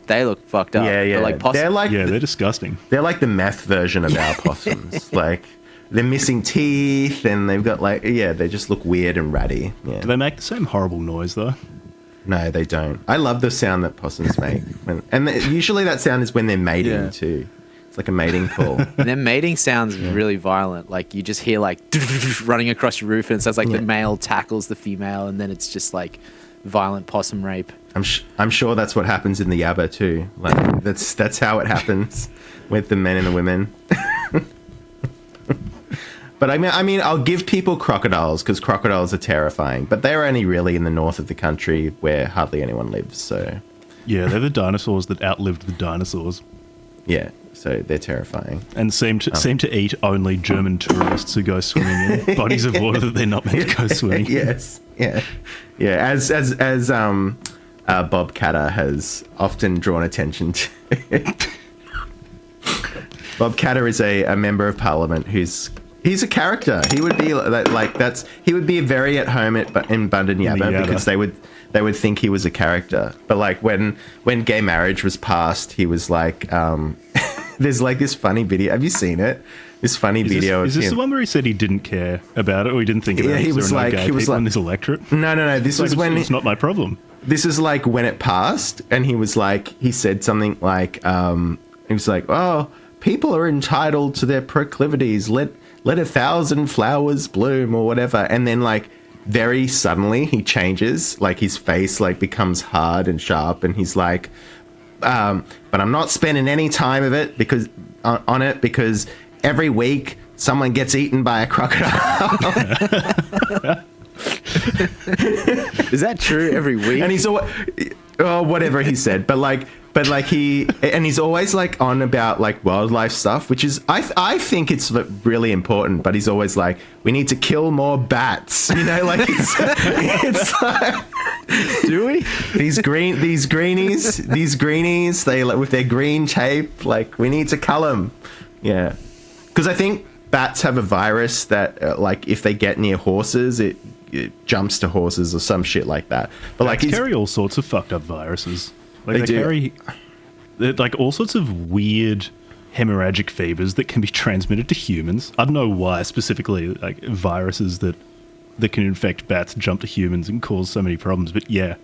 they look fucked up. Yeah, yeah. But like possums, they're disgusting. They're like the meth version of our possums. Like, they're missing teeth, and they've got like, they just look weird and ratty. Yeah. Do they make the same horrible noise though? No, they don't. I love the sound that possums make, usually that sound is when they're mating too. It's like a mating call. And their mating sounds really violent. Like you just hear like running across your roof, and it sounds like the male tackles the female, and then it's just like violent possum rape. I'm sure that's what happens in the Yabba too. Like that's how it happens with the men and the women. But I mean, I'll give people crocodiles because crocodiles are terrifying, but they're only really in the north of the country where hardly anyone lives. So yeah, they're the dinosaurs that outlived the dinosaurs. Yeah, so they're terrifying and seem to eat only German tourists who go swimming in bodies of water that they're not meant to go swimming. Yes, yeah. As Bob Catter has often drawn attention to. Bob Catter is a member of Parliament he's a character. He would be he would be very at home in Bundanyabba because they would think he was a character. But like when gay marriage was passed, he was like, there's like this funny video. Have you seen it? This funny video. Is this the one where he said he didn't care about it or he didn't think about it? He was like, in this electorate. No. This was when it's not my problem. This is like when it passed, and he was like, he said something like, he was like, oh, people are entitled to their proclivities. Let 1,000 flowers bloom or whatever. And then like very suddenly he changes, like his face like becomes hard and sharp, and he's like, but I'm not spending any time of it because every week someone gets eaten by a crocodile. Is that true every week? And he's always, whatever he said, but he's always like on about like wildlife stuff, which is I think it's really important. But he's always like, we need to kill more bats, you know, like it's like, do we? These greenies, they like with their green tape, like we need to cull them, because I think bats have a virus that like if they get near horses, it jumps to horses or some shit like that. But like, Bats carry all sorts of fucked up viruses. Like They do. carry like all sorts of weird hemorrhagic fevers that can be transmitted to humans. I don't know why specifically like viruses that can infect bats jump to humans and cause so many problems, but yeah.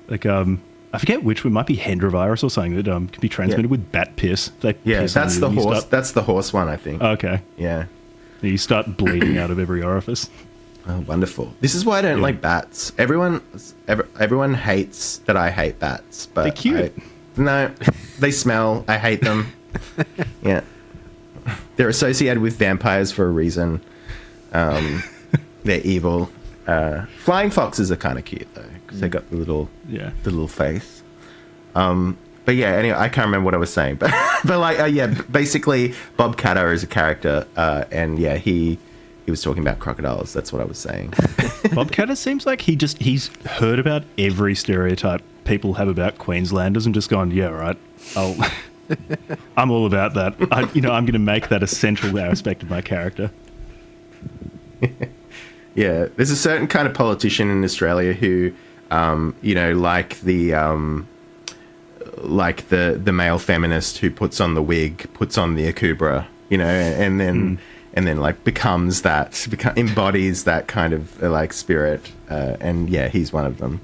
Like I forget which one, might be Hendra virus or something that can be transmitted with bat piss. They piss on that's you the and you horse. start- That's the horse one, I think. Okay. Yeah. You start bleeding out of every orifice. Oh, wonderful. This is why I don't like bats. Everyone hates that I hate bats, but They're cute. No, they smell. I hate them. Yeah. They're associated with vampires for a reason. They're evil. Flying foxes are kind of cute though, because they got the little face. But yeah, anyway, I can't remember what I was saying, but basically Bob Catter is a character, and yeah, he was talking about crocodiles. That's what I was saying. Bob Catter seems like he's heard about every stereotype people have about Queenslanders and just gone, yeah, right. I'm all about that. I'm going to make that a central aspect of my character. Yeah, there's a certain kind of politician in Australia who, like the male feminist who puts on the wig, puts on the akubra, and then like embodies that kind of like spirit, and yeah, he's one of them.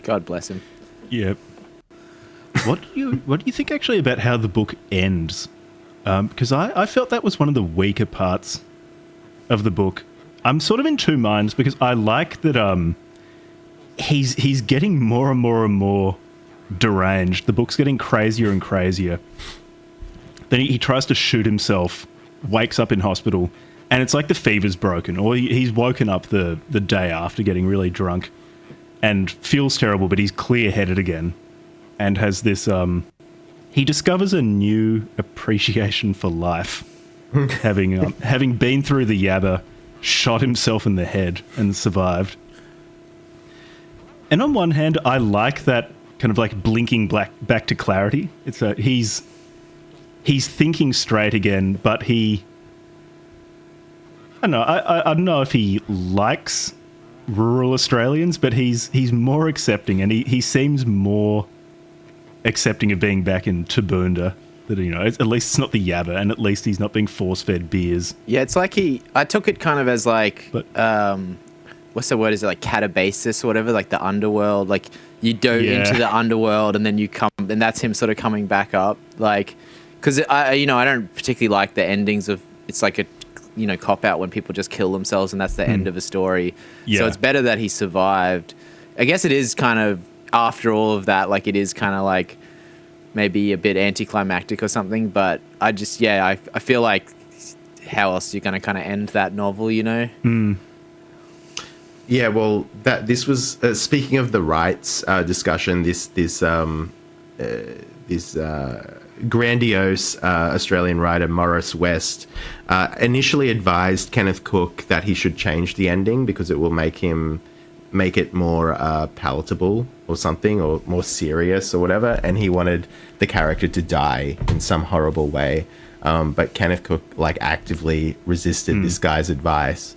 God bless him. Yeah. What do you think actually about how the book ends? Because I felt that was one of the weaker parts of the book. I'm sort of in two minds because I like that he's getting more and more and more deranged. The book's getting crazier and crazier. Then he tries to shoot himself, wakes up in hospital, and it's like the fever's broken, or he's woken up the day after getting really drunk and feels terrible, but he's clear-headed again and has this... he discovers a new appreciation for life, having been through the yabba, shot himself in the head and survived. And on one hand, I like that kind of like blinking back to clarity. It's he's thinking straight again, but I don't know. I don't know if he likes rural Australians, but he's more accepting, and he seems more accepting of being back in Tabunda. That at least it's not the yabba, and at least he's not being force-fed beers. Yeah, it's like I took it kind of as like, what's the word? Is it like catabasis or whatever? Like the underworld. Like you dove into the underworld, and then you come, and that's him sort of coming back up. Like, because I don't particularly like the endings of. It's like a cop out when people just kill themselves, and that's the end of a story. Yeah. So it's better that he survived. I guess it is kind of after all of that. Like it is kind of like. Maybe a bit anticlimactic or something, but I feel like how else you're going to kind of end that novel, Mm. Yeah, well, this was speaking of the rights discussion. This grandiose Australian writer Morris West initially advised Kenneth Cook that he should change the ending because it will make it more palatable or something, or more serious or whatever, and he wanted the character to die in some horrible way, but Kenneth Cook like actively resisted this guy's advice,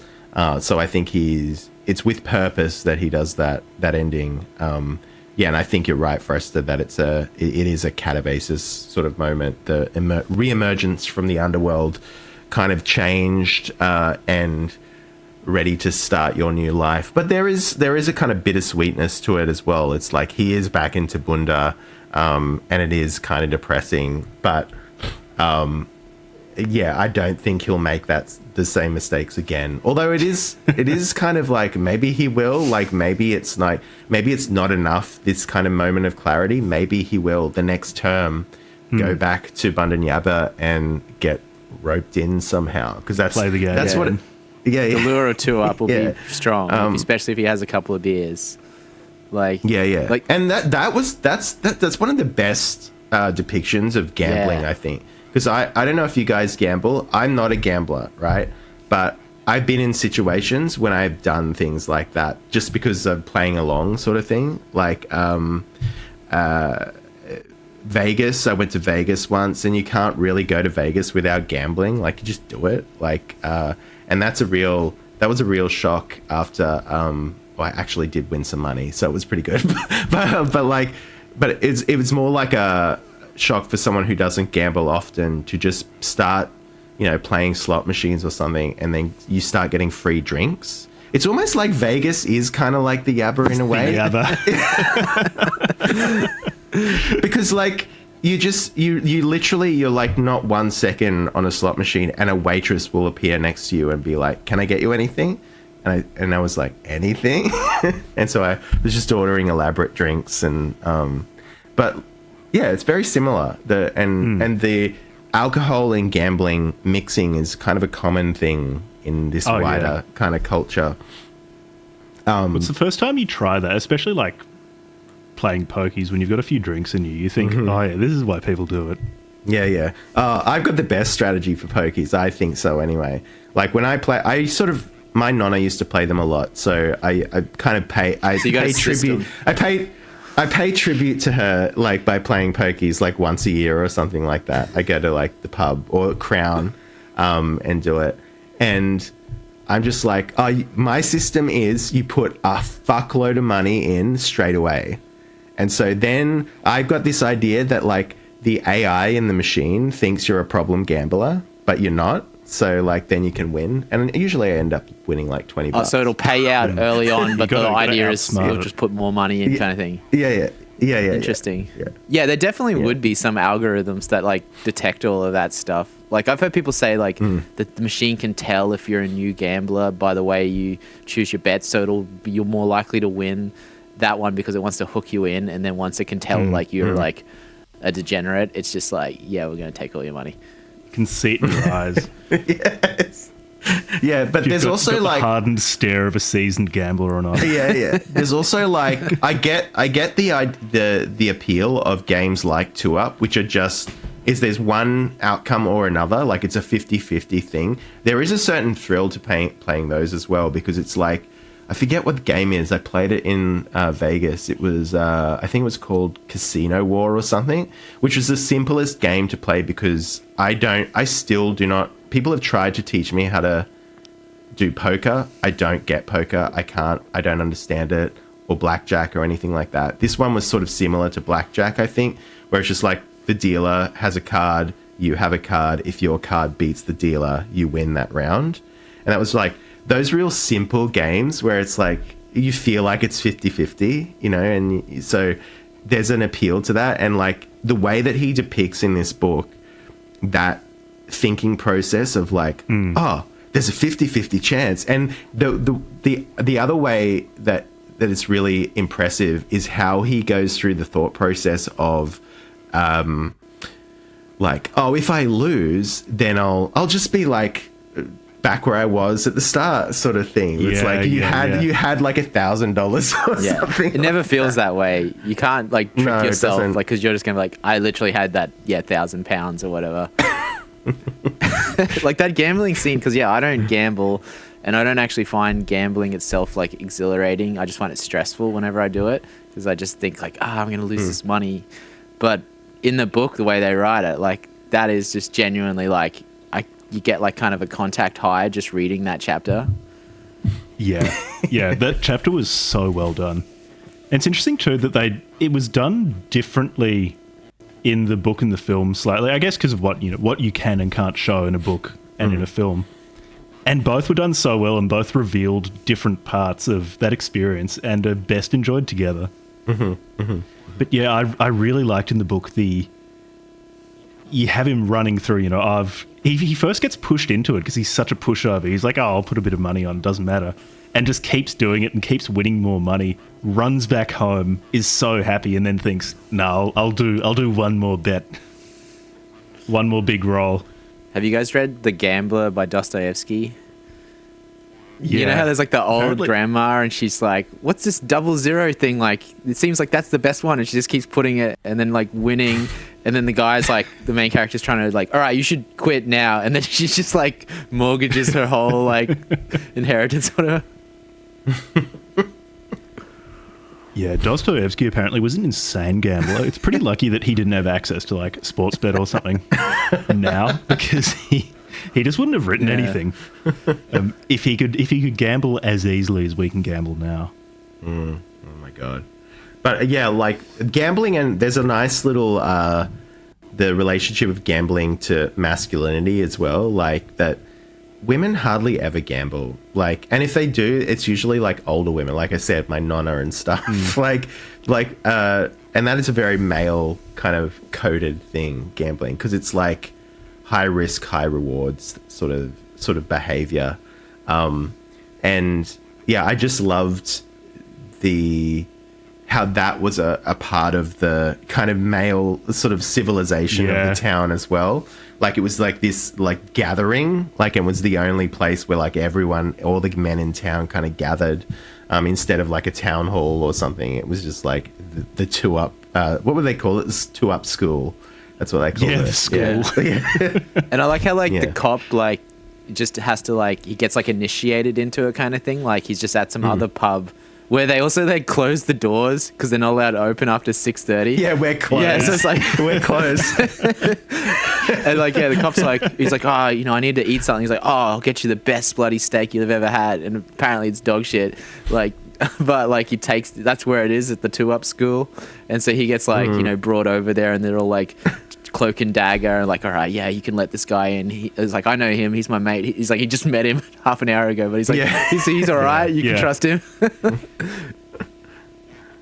so I think it's with purpose that he does that ending. And I think you're right, Fresta, that it is a catabasis sort of moment. The re-emergence from the underworld kind of changed and ready to start your new life. But there is a kind of bittersweetness to it as well. It's like he is back into Bunda, and it is kind of depressing. But I don't think he'll make the same mistakes again. Although it is kind of like maybe he will. Like maybe it's not enough, this kind of moment of clarity. Maybe he will the next term go back to Bundanyabba and get roped in somehow, because play the game. That's what. The lure or two up will be strong, especially if he has a couple of beers. Like and that's one of the best depictions of gambling, I think, because I don't know if you guys gamble. I'm not a gambler, right? But I've been in situations when I've done things like that just because of playing along, sort of thing. Like Vegas. I went to Vegas once, and you can't really go to Vegas without gambling. Like you just do it. Like. And that's a real that was a real shock after. Well, I actually did win some money, so it was pretty good. but it was more like a shock for someone who doesn't gamble often to just start, playing slot machines or something, and then you start getting free drinks. It's almost like Vegas is kind of like the Yabba in a way. Because like you literally, you're like not 1 second on a slot machine and a waitress will appear next to you and be like, "Can I get you anything?" And I was like, "Anything?" And so I was just ordering elaborate drinks but yeah, it's very similar. And the alcohol and gambling mixing is kind of a common thing in this wider kind of culture. It's the first time you try that, especially like playing pokies when you've got a few drinks in you. You think, oh yeah, this is why people do it. Yeah. I've got the best strategy for pokies. I think so anyway. Like when I play, my nonna used to play them a lot, so I kind of pay tribute. I pay tribute to her, like, by playing pokies, like, once a year or something like that. I go to, like, the pub or Crown and do it. And I'm just like, my system is you put a fuckload of money in straight away. And so then I've got this idea that, like, the AI in the machine thinks you're a problem gambler, but you're not. So, like, then you can win. And usually I end up winning, like, $20. Oh, so it'll pay out early on, but the idea is you'll just put more money in kind of thing. Yeah. Interesting. Yeah, there definitely would be some algorithms that, like, detect all of that stuff. Like, I've heard people say, like, that the machine can tell if you're a new gambler by the way you choose your bets, so you're more likely to win that one because it wants to hook you in, and then once it can tell, like, you're, like, a degenerate, it's just like, yeah, we're going to take all your money. Can see it in your eyes. Yes. Yeah, but there's also got like the hardened stare of a seasoned gambler or not. Yeah. There's also like I get the appeal of games like 2-Up, which are just there's one outcome or another, like it's a 50-50 thing. There is a certain thrill to playing those as well, because it's like, I forget what the game is. I played it in Vegas. It was, I think it was called Casino War or something, which was the simplest game to play because I still do not, people have tried to teach me how to do poker. I don't get poker. I don't understand it, or blackjack or anything like that. This one was sort of similar to blackjack, I think, where it's just like the dealer has a card, you have a card. If your card beats the dealer, you win that round. And that was like, those real simple games where it's like you feel like it's 50-50, and so there's an appeal to that. And like the way that he depicts in this book that thinking process of like, there's a 50-50 chance. And the other way that is really impressive is how he goes through the thought process of like, if I lose, then I'll just be like back where I was at the start, sort of thing. It's like you had like $1,000 or something. It never feels that way. You can't like trick yourself, like, because you're just gonna be like, I literally had that £1,000 or whatever. Like that gambling scene, because I don't gamble, and I don't actually find gambling itself like exhilarating. I just find it stressful whenever I do it, because I just think like, I'm gonna lose this money. But in the book, the way they write it, like that is just genuinely like, you get like kind of a contact high just reading that chapter. Yeah, that chapter was so well done. And it's interesting too that it was done differently in the book and the film slightly, I guess because of what you can and can't show in a book and in a film. And both were done so well, and both revealed different parts of that experience and are best enjoyed together. But yeah, I really liked in the book you have him running through, he first gets pushed into it because he's such a pushover. He's like, I'll put a bit of money on, doesn't matter. And just keeps doing it and keeps winning more money, runs back home, is so happy, and then thinks, no, I'll do one more bet. One more big roll. Have you guys read The Gambler by Dostoevsky? Yeah. You know how there's like the old grandma and she's like, what's this 00 thing? Like, it seems like that's the best one. And she just keeps putting it and then like winning. And then the guy's like, the main character's trying to like, all right, you should quit now. And then she just like mortgages her whole like inheritance, whatever. Yeah, Dostoevsky apparently was an insane gambler. It's pretty lucky that he didn't have access to like Sportsbet or something now, because He just wouldn't have written anything if he could gamble as easily as we can gamble now. Oh my god! But yeah, like gambling, and there's a nice little the relationship of gambling to masculinity as well. Like that, women hardly ever gamble. Like, and if they do, it's usually like older women. Like I said, my nonna and stuff. And that is a very male kind of coded thing, gambling, because it's like high risk, high rewards sort of behavior. And yeah, I just loved how that was a part of the kind of male sort of civilization of the town as well. Like it was like this like gathering, like it was the only place where like everyone, all the men in town kind of gathered, instead of like a town hall or something. It was just like the two up, what would they call it? Two up school. That's what they call it. The school. Yeah. And I like how like the cop like just has to like, he gets like initiated into it kind of thing. Like he's just at some other pub where they close the doors because they're not allowed to open after 6:30. Yeah, we're closed. Yeah, so it's like we're closed. And like, yeah, the cop's like, he's like, oh, I need to eat something. He's like, oh, I'll get you the best bloody steak you've ever had. And apparently it's dog shit. Like, but like that's where it is at the 2-Up school. And so he gets like, brought over there and they're all like cloak and dagger and like, all right, yeah, you can let this guy in. He's like, I know him. He's my mate. He's like, he just met him half an hour ago, but he's like, he's all right. You can trust him.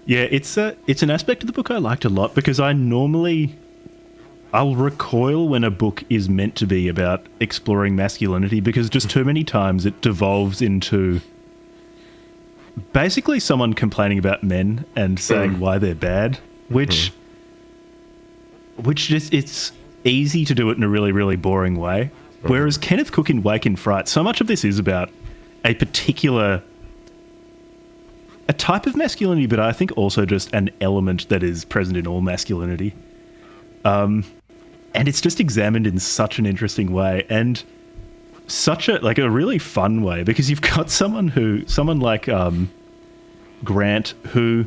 Yeah, it's an aspect of the book I liked a lot because I'll recoil when a book is meant to be about exploring masculinity because just too many times it devolves into basically someone complaining about men and saying why they're bad, which just, it's easy to do it in a really, really boring way. Whereas Kenneth Cook in Wake in Fright, so much of this is about a type of masculinity, but I think also just an element that is present in all masculinity. And it's just examined in such an interesting way and such a really fun way because you've got someone like Grant who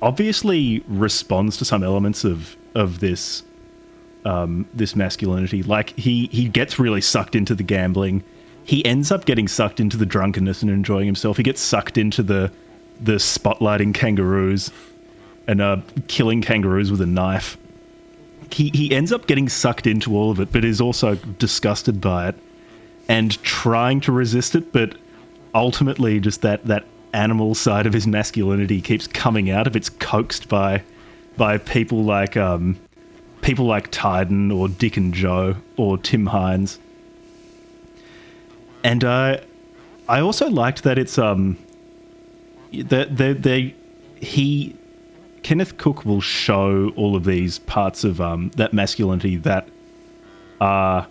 obviously responds to some elements of this masculinity. Like he gets really sucked into the gambling. He ends up getting sucked into the drunkenness and enjoying himself. He gets sucked into the spotlighting kangaroos and killing kangaroos with a knife. He ends up getting sucked into all of it, but is also disgusted by it and trying to resist it. But ultimately, just that animal side of his masculinity keeps coming out if it's coaxed by people like Tyden or Dick and Joe or Tim Hines. And I also liked that it's Kenneth Cook will show all of these parts of that masculinity that are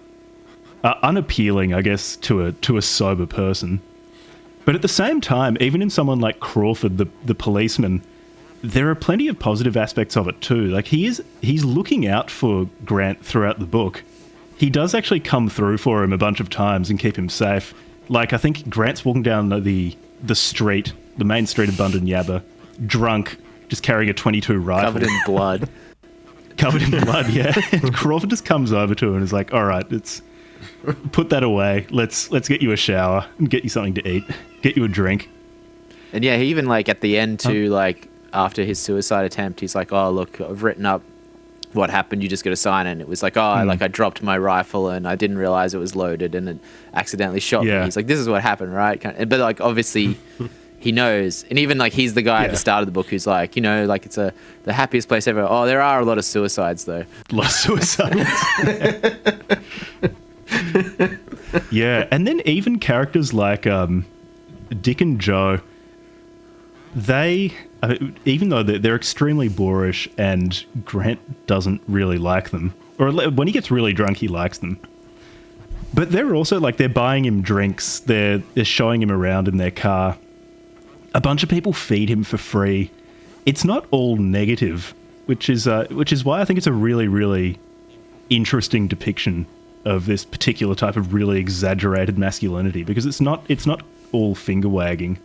unappealing, I guess, to a sober person. But at the same time, even in someone like Crawford, the policeman, there are plenty of positive aspects of it too. Like he's looking out for Grant throughout the book. He does actually come through for him a bunch of times and keep him safe. Like I think Grant's walking down the street, the main street of Bundanyabba, drunk, just carrying a .22 rifle. Covered in blood. Covered in blood, yeah. And Crawford just comes over to him and is like, all right, put that away. Let's get you a shower and get you something to eat. Get you a drink. And yeah, he even like at the end too, like after his suicide attempt, he's like, oh, look, I've written up what happened. You just got to sign it. And it was like, I dropped my rifle and I didn't realize it was loaded and it accidentally shot me. He's like, this is what happened, right? But like, obviously... He knows, and even like he's the guy at the start of the book who's like, like it's the happiest place ever. Oh, there are a lot of suicides though. A lot of suicides. Yeah, and then even characters like Dick and Joe, even though they're extremely boorish, and Grant doesn't really like them, or when he gets really drunk, he likes them. But they're also like they're buying him drinks, they're showing him around in their car. A bunch of people feed him for free. It's not all negative, which is why I think it's a really, really interesting depiction of this particular type of really exaggerated masculinity, because it's not all finger wagging.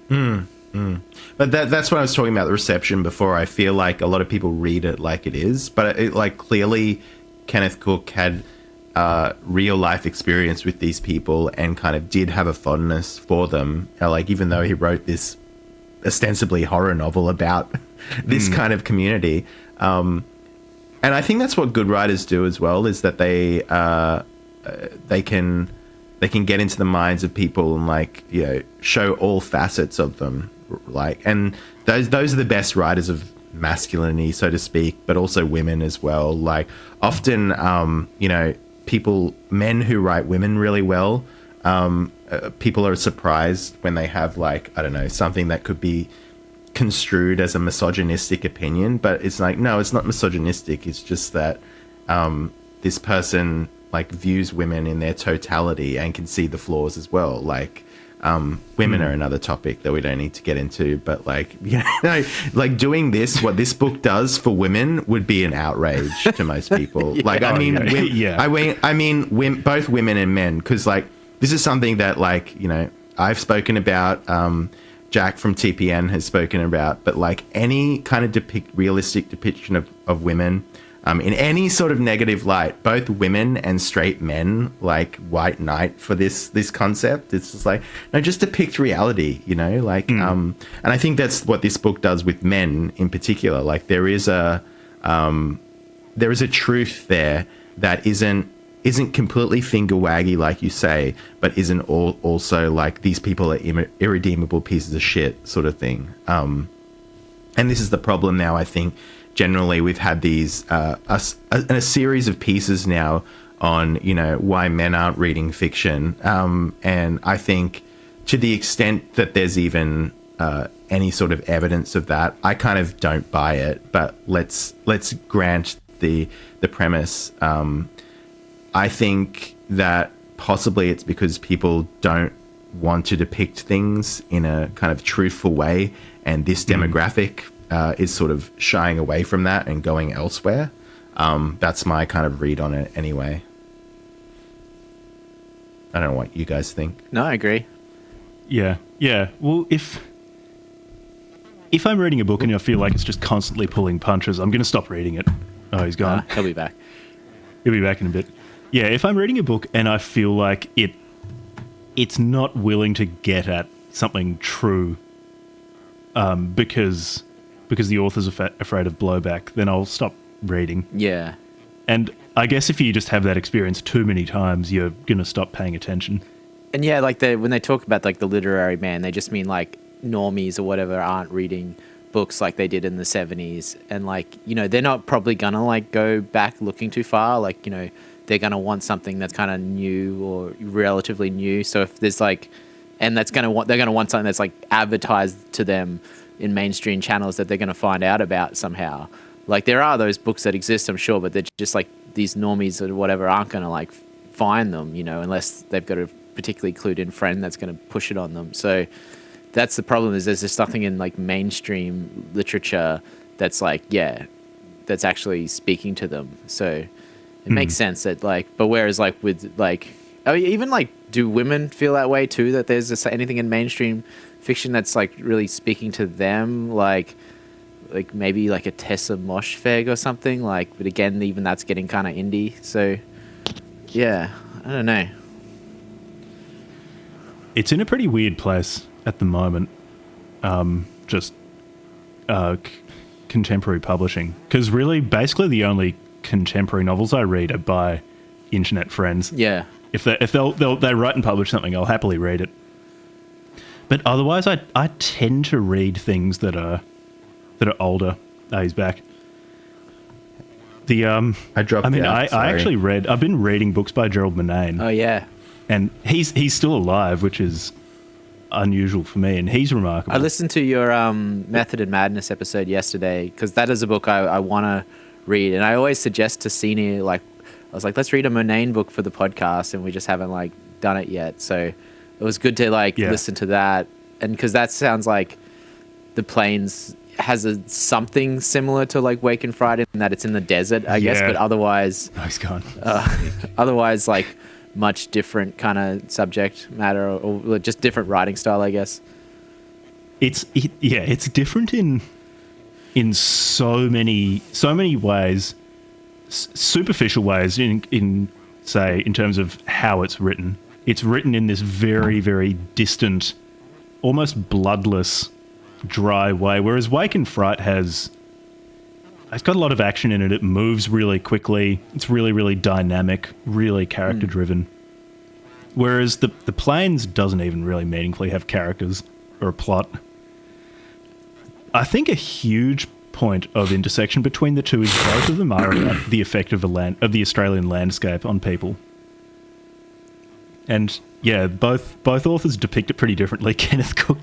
But that's what I was talking about, the reception before. I feel like a lot of people read it like it is, but like clearly Kenneth Cook had real life experience with these people and kind of did have a fondness for them. Like, even though he wrote this ostensibly horror novel about this kind of community. And I think that's what good writers do as well, is that they can get into the minds of people and, like, you know, show all facets of them. Like, and those are the best writers of masculinity, so to speak, but also women as well. Like, often, you know, men who write women really well, people are surprised when they have, like, I don't know, something that could be construed as a misogynistic opinion, but it's like, no, it's not misogynistic. It's just that this person, like, views women in their totality and can see the flaws as well. Like, women are another topic that we don't need to get into, but, like, you know, like, doing this, what this book does for women would be an outrage to most people. Like, I mean, I mean, both women and men, because, like, this is something that, like, you know, I've spoken about, Jack from TPN has spoken about, but, like, any kind of realistic depiction of women, in any sort of negative light, both women and straight men, like, white knight for this concept. It's just like, no, just depict reality, you know, like, and I think that's what this book does with men in particular. Like, there is a truth there that isn't completely finger waggy, like you say, but isn't also like, these people are irredeemable pieces of shit sort of thing. And this is the problem now, I think. Generally, we've had these a series of pieces now on, you know, why men aren't reading fiction, and I think to the extent that there's even any sort of evidence of that, I kind of don't buy it. But let's grant the premise. I think that possibly it's because people don't want to depict things in a kind of truthful way, and this demographic is sort of shying away from that and going elsewhere. That's my kind of read on it anyway. I don't know what you guys think. No, I agree. Yeah. Well, if I'm reading a book and I feel like it's just constantly pulling punches, I'm going to stop reading it. Oh, he's gone. He'll be back. He'll be back in a bit. Yeah, if I'm reading a book and I feel like it's not willing to get at something true, because the author's afraid of blowback, then I'll stop reading. Yeah. And I guess if you just have that experience too many times, you're going to stop paying attention. And yeah, like when they talk about, like, the literary man, they just mean, like, normies or whatever aren't reading books like they did in the 70s. And, like, you know, they're not probably going to, like, go back looking too far. Like, you know, they're going to want something that's kind of new or relatively new. So if there's, like, and they're going to want something that's, like, advertised to them in mainstream channels that they're going to find out about somehow. Like, there are those books that exist, I'm sure, but they're just, like, these normies or whatever aren't going to, like, find them, you know, unless they've got a particularly clued in friend that's going to push it on them. So that's the problem, is there's just nothing in, like, mainstream literature that's, like, yeah, that's actually speaking to them. So it makes sense that, like, but whereas, like, with, like, oh, even, like, do women feel that way too, that there's just anything in mainstream fiction that's, like, really speaking to them, like maybe like a Tessa Moshfegh or something, like, but again, even that's getting kind of indie. So yeah, I don't know. It's in a pretty weird place at the moment, just contemporary publishing, because really basically the only contemporary novels I read are by internet friends. Yeah, if they write and publish something, I'll happily read it. But otherwise, I tend to read things that are older. Oh, he's back. I dropped. I mean, I actually read. I've been reading books by Gerald Murnane. Oh yeah, and he's still alive, which is unusual for me, and he's remarkable. I listened to your Method and Madness episode yesterday, because that is a book I want to read, and I always suggest to Sini, like, I was like, let's read a Murnane book for the podcast, and we just haven't, like, done it yet. So it was good to, like, listen to that, and because that sounds like The Plains has something similar to, like, Wake and Fright, in that it's in the desert, I guess, but otherwise, nice gone. Otherwise, like, much different kind of subject matter, or just different writing style, I guess. It's different in so many ways, superficial ways, in say, in terms of how it's written in this very, very distant, almost bloodless, dry way, whereas Wake in Fright it's got a lot of action in it. It moves really quickly. It's really, really dynamic, really character-driven. Whereas the Plains doesn't even really meaningfully have characters or a plot. I think a huge point of intersection between the two is both of them are about the effect of the Australian landscape on people. And yeah, both authors depict it pretty differently. Kenneth Cook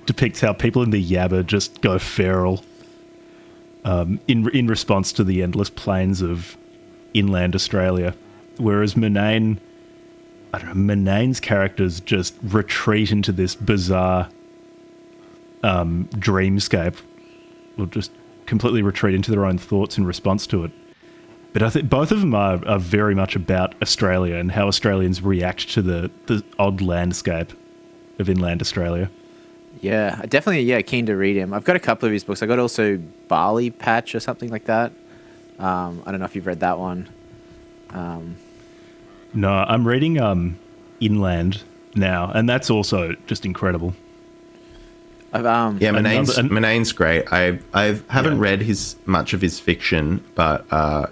depicts how people in the Yabba just go feral in response to the endless plains of inland Australia, whereas Munane's characters just retreat into this bizarre dreamscape, or just completely retreat into their own thoughts in response to it. But I think both of them are very much about Australia and how Australians react to the odd landscape of inland Australia. Yeah, definitely, keen to read him. I've got a couple of his books. I got also Barley Patch or something like that. I don't know if you've read that one. No, I'm reading Inland now, and that's also just incredible. Munane's great. I haven't read much of his fiction, but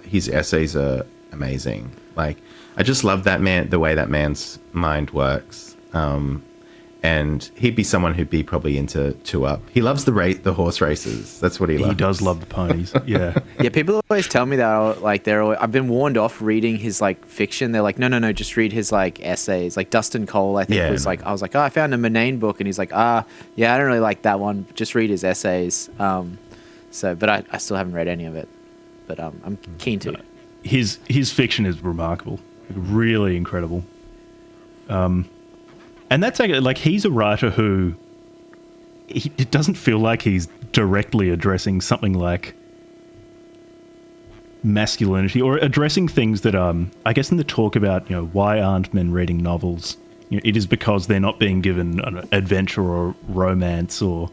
his essays are amazing. Like, I just love that man, the way that man's mind works. And he'd be someone who'd be probably into Two Up. He loves the horse races. That's what he loves. He does love the ponies. Yeah. Yeah, people always tell me that. Like, I've been warned off reading his like fiction. They're like, no, just read his like essays. Like Dustin Cole, I think was like, I was like, oh, I found a Munane book, and he's like, yeah, I don't really like that one. Just read his essays. But I still haven't read any of it. But I'm keen to. His fiction is remarkable, really incredible. And that's like he's a writer who it doesn't feel like he's directly addressing something like masculinity or addressing things that I guess in the talk about, why aren't men reading novels? It is because they're not being given an adventure or romance or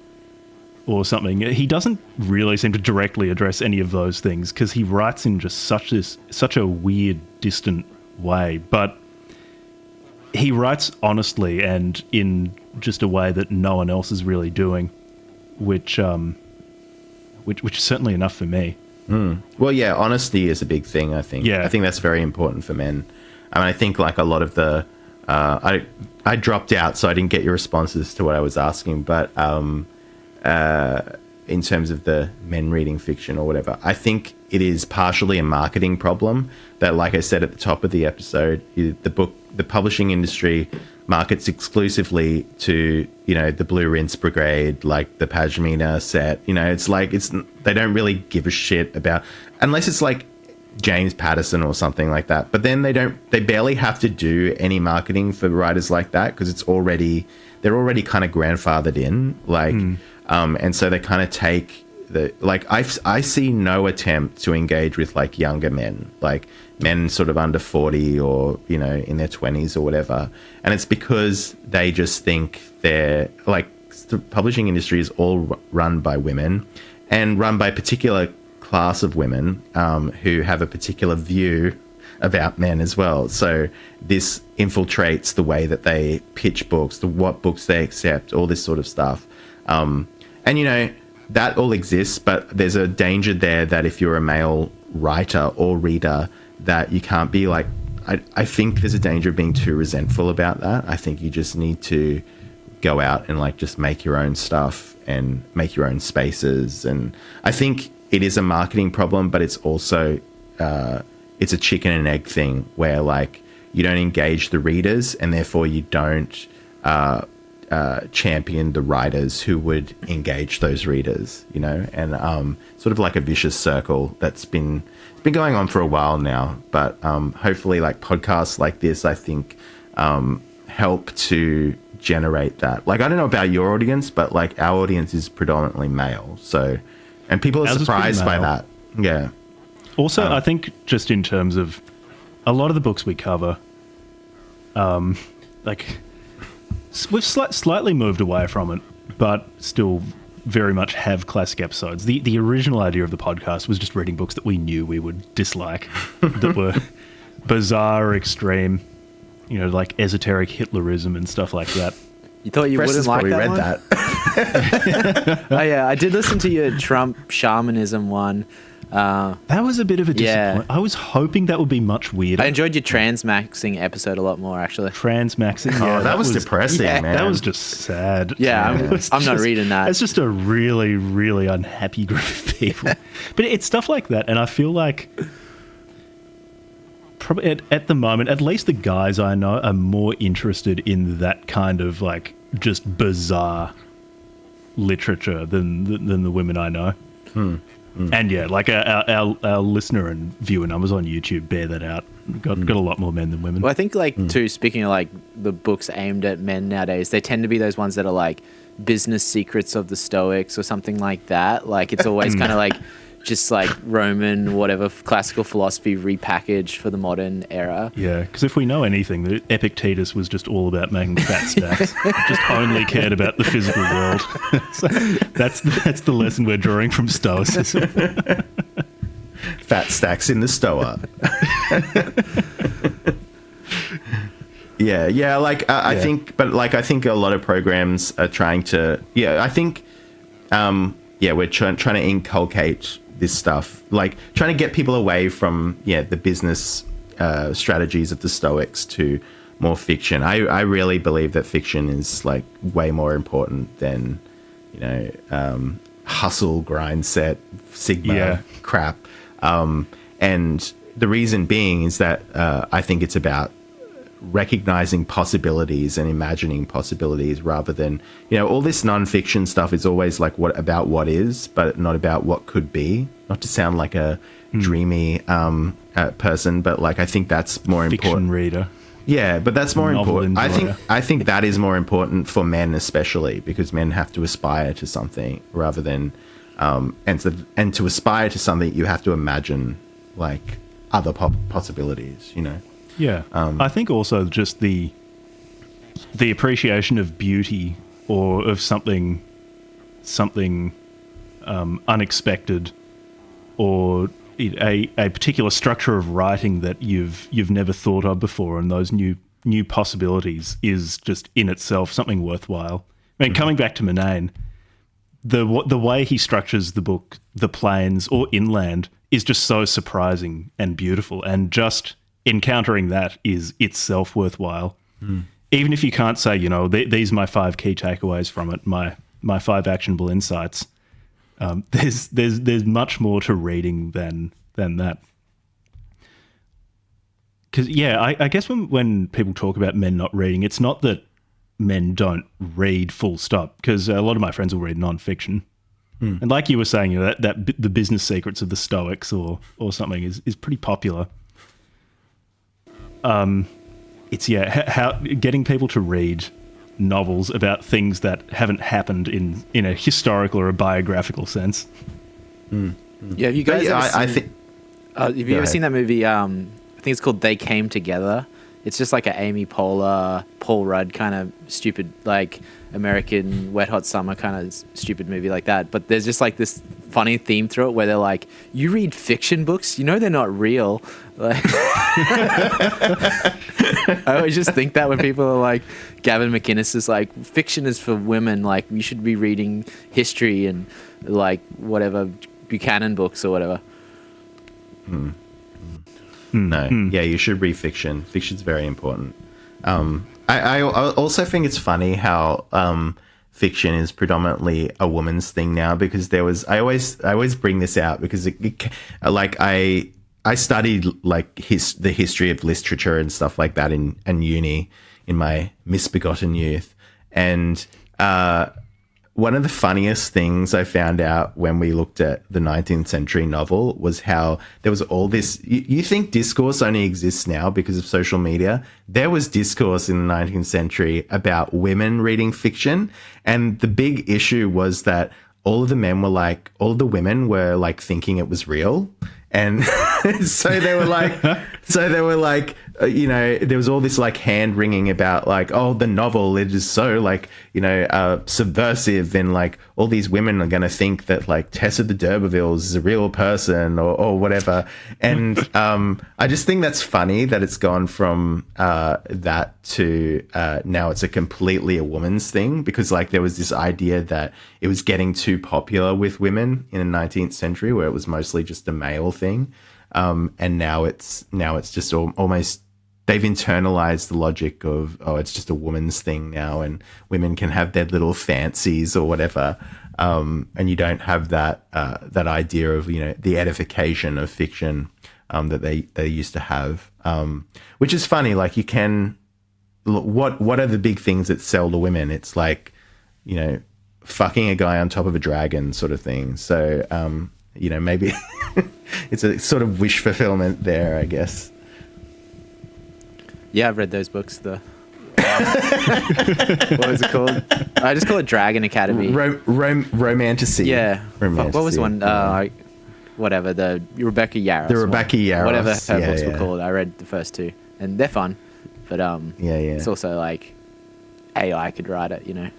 something. He doesn't really seem to directly address any of those things because he writes in just such a weird, distant way, but he writes honestly and in just a way that no one else is really doing, which is certainly enough for me. Well, yeah, honesty is a big thing, I think. Yeah. I think that's very important for men. I mean, I think like a lot of the... I dropped out, so I didn't get your responses to what I was asking, but in terms of the men reading fiction or whatever, I think it is partially a marketing problem that, like I said at the top of the episode, the publishing industry markets exclusively to, the Blue Rinse Brigade, like the Pashmina set. It's like they don't really give a shit about, unless it's like James Patterson or something like that. But then they barely have to do any marketing for writers like that because they're already kind of grandfathered in, like, and so they kind of take I see no attempt to engage with like younger men, like men sort of under 40 or, in their 20s or whatever. And it's because they just think they're like, the publishing industry is all run by women and run by a particular class of women who have a particular view about men as well. So this infiltrates the way that they pitch books, what books they accept, all this sort of stuff. And, that all exists, but there's a danger there that if you're a male writer or reader, that you can't be like, I think there's a danger of being too resentful about that. I think you just need to go out and like just make your own stuff and make your own spaces. And I think it is a marketing problem, but it's also, it's a chicken and egg thing where like you don't engage the readers and therefore you don't, champion the writers who would engage those readers, and sort of like a vicious circle that's been going on for a while now. But hopefully, like podcasts like this, I think help to generate that. Like, I don't know about your audience, but like our audience is predominantly male, so and people are surprised by that. Yeah. Also, I think just in terms of a lot of the books we cover, like. We've slightly moved away from it, but still very much have classic episodes. The original idea of the podcast was just reading books that we knew we would dislike, that bizarre, extreme, like esoteric Hitlerism and stuff like that. You thought you Fresta's wouldn't like probably that read one? that. Oh yeah, I did listen to your Trump shamanism one. That was a bit of a disappointment. I was hoping that would be much weirder. I enjoyed your transmaxing episode a lot more, actually. Transmaxing. Yeah, that was depressing, man. That was just sad. Yeah, I'm not reading that. It's just a really, really unhappy group of people. But it's stuff like that, and I feel like probably at the moment, at least the guys I know are more interested in that kind of like just bizarre literature than the women I know. And yeah, like our listener and viewer numbers on YouTube bear that out. Got a lot more men than women. Well, I think too, speaking of like the books aimed at men nowadays, they tend to be those ones that are like business secrets of the Stoics or something like that. Like it's always kind of like just like Roman, whatever, classical philosophy repackaged for the modern era. Yeah, because if we know anything, the Epictetus was just all about making fat stacks. Just only cared about the physical world. So that's the lesson we're drawing from Stoicism. Fat stacks in the Stoa. Yeah. Like I think a lot of programs are trying to. Yeah, I think. We're trying to inculcate this stuff, like trying to get people away from the business strategies of the Stoics to more fiction. I really believe that fiction is like way more important than hustle, grind set, sigma crap. And the reason being is that I think it's about recognizing possibilities and imagining possibilities rather than all this non-fiction stuff is always like what is, but not about what could be. Not to sound like a dreamy person, but like I think that's more fiction important. Reader. Yeah, but that's more important. Enjoyer. I think that is more important for men, especially because men have to aspire to something rather than and to aspire to something you have to imagine like other possibilities. Yeah, I think also just the appreciation of beauty or of something unexpected, or a particular structure of writing that you've never thought of before, and those new possibilities is just in itself something worthwhile. I mean, coming back to Manane, the way he structures the book, the plains or inland, is just so surprising and beautiful, and just encountering that is itself worthwhile. Even if you can't say, these are my 5 key takeaways from it, my 5 actionable insights. There's much more to reading than that. Because I guess when people talk about men not reading, it's not that men don't read full stop. Because a lot of my friends will read non-fiction, and like you were saying, that the business secrets of the Stoics or something is pretty popular. It's how getting people to read novels about things that haven't happened in a historical or a biographical sense. Yeah, have you guys have you ever seen that movie? I think it's called They Came Together. It's just like an Amy Poehler, Paul Rudd kind of stupid, like American Wet Hot Summer kind of stupid movie like that. But there's just like this funny theme through it where they're like, you read fiction books? They're not real. Like, I always just think that when people are like, Gavin McInnes is like, fiction is for women. Like, you should be reading history and like whatever Buchanan books or whatever. No. Yeah, you should read fiction. Fiction's very important. I also think it's funny how fiction is predominantly a woman's thing now, because I always bring this out because I studied like the history of literature and stuff like that in uni in my misbegotten youth, and one of the funniest things I found out when we looked at the 19th century novel was how there was all this. You think discourse only exists now because of social media? There was discourse in the 19th century about women reading fiction, and the big issue was that all of the women were like thinking it was real. And so they were like, you know, there was all this like hand wringing about like, oh, the novel, it is so like, you know, subversive, and like all these women are going to think that like Tessa de D'Urberville is a real person or whatever. And I just think that's funny that it's gone from that to now it's a completely a woman's thing, because like there was this idea that it was getting too popular with women in the 19th century where it was mostly just a male thing. And now it's just almost, they've internalized the logic of, oh, it's just a woman's thing now, and women can have their little fancies or whatever. And you don't have that idea of, you know, the edification of fiction that they used to have, which is funny. Like you can, what are the big things that sell to women? It's like, you know, fucking a guy on top of a dragon sort of thing. So, you know, maybe it's a sort of wish fulfillment there, I guess. Yeah, I've read those books. What was it called? I just call it Dragon Academy. Romantasy. Yeah. Romantasy. What was one? Whatever, the Rebecca Yarros. The Rebecca Yarros. Whatever her books were called. I read the first two, and they're fun. But it's also like AI could write it, you know.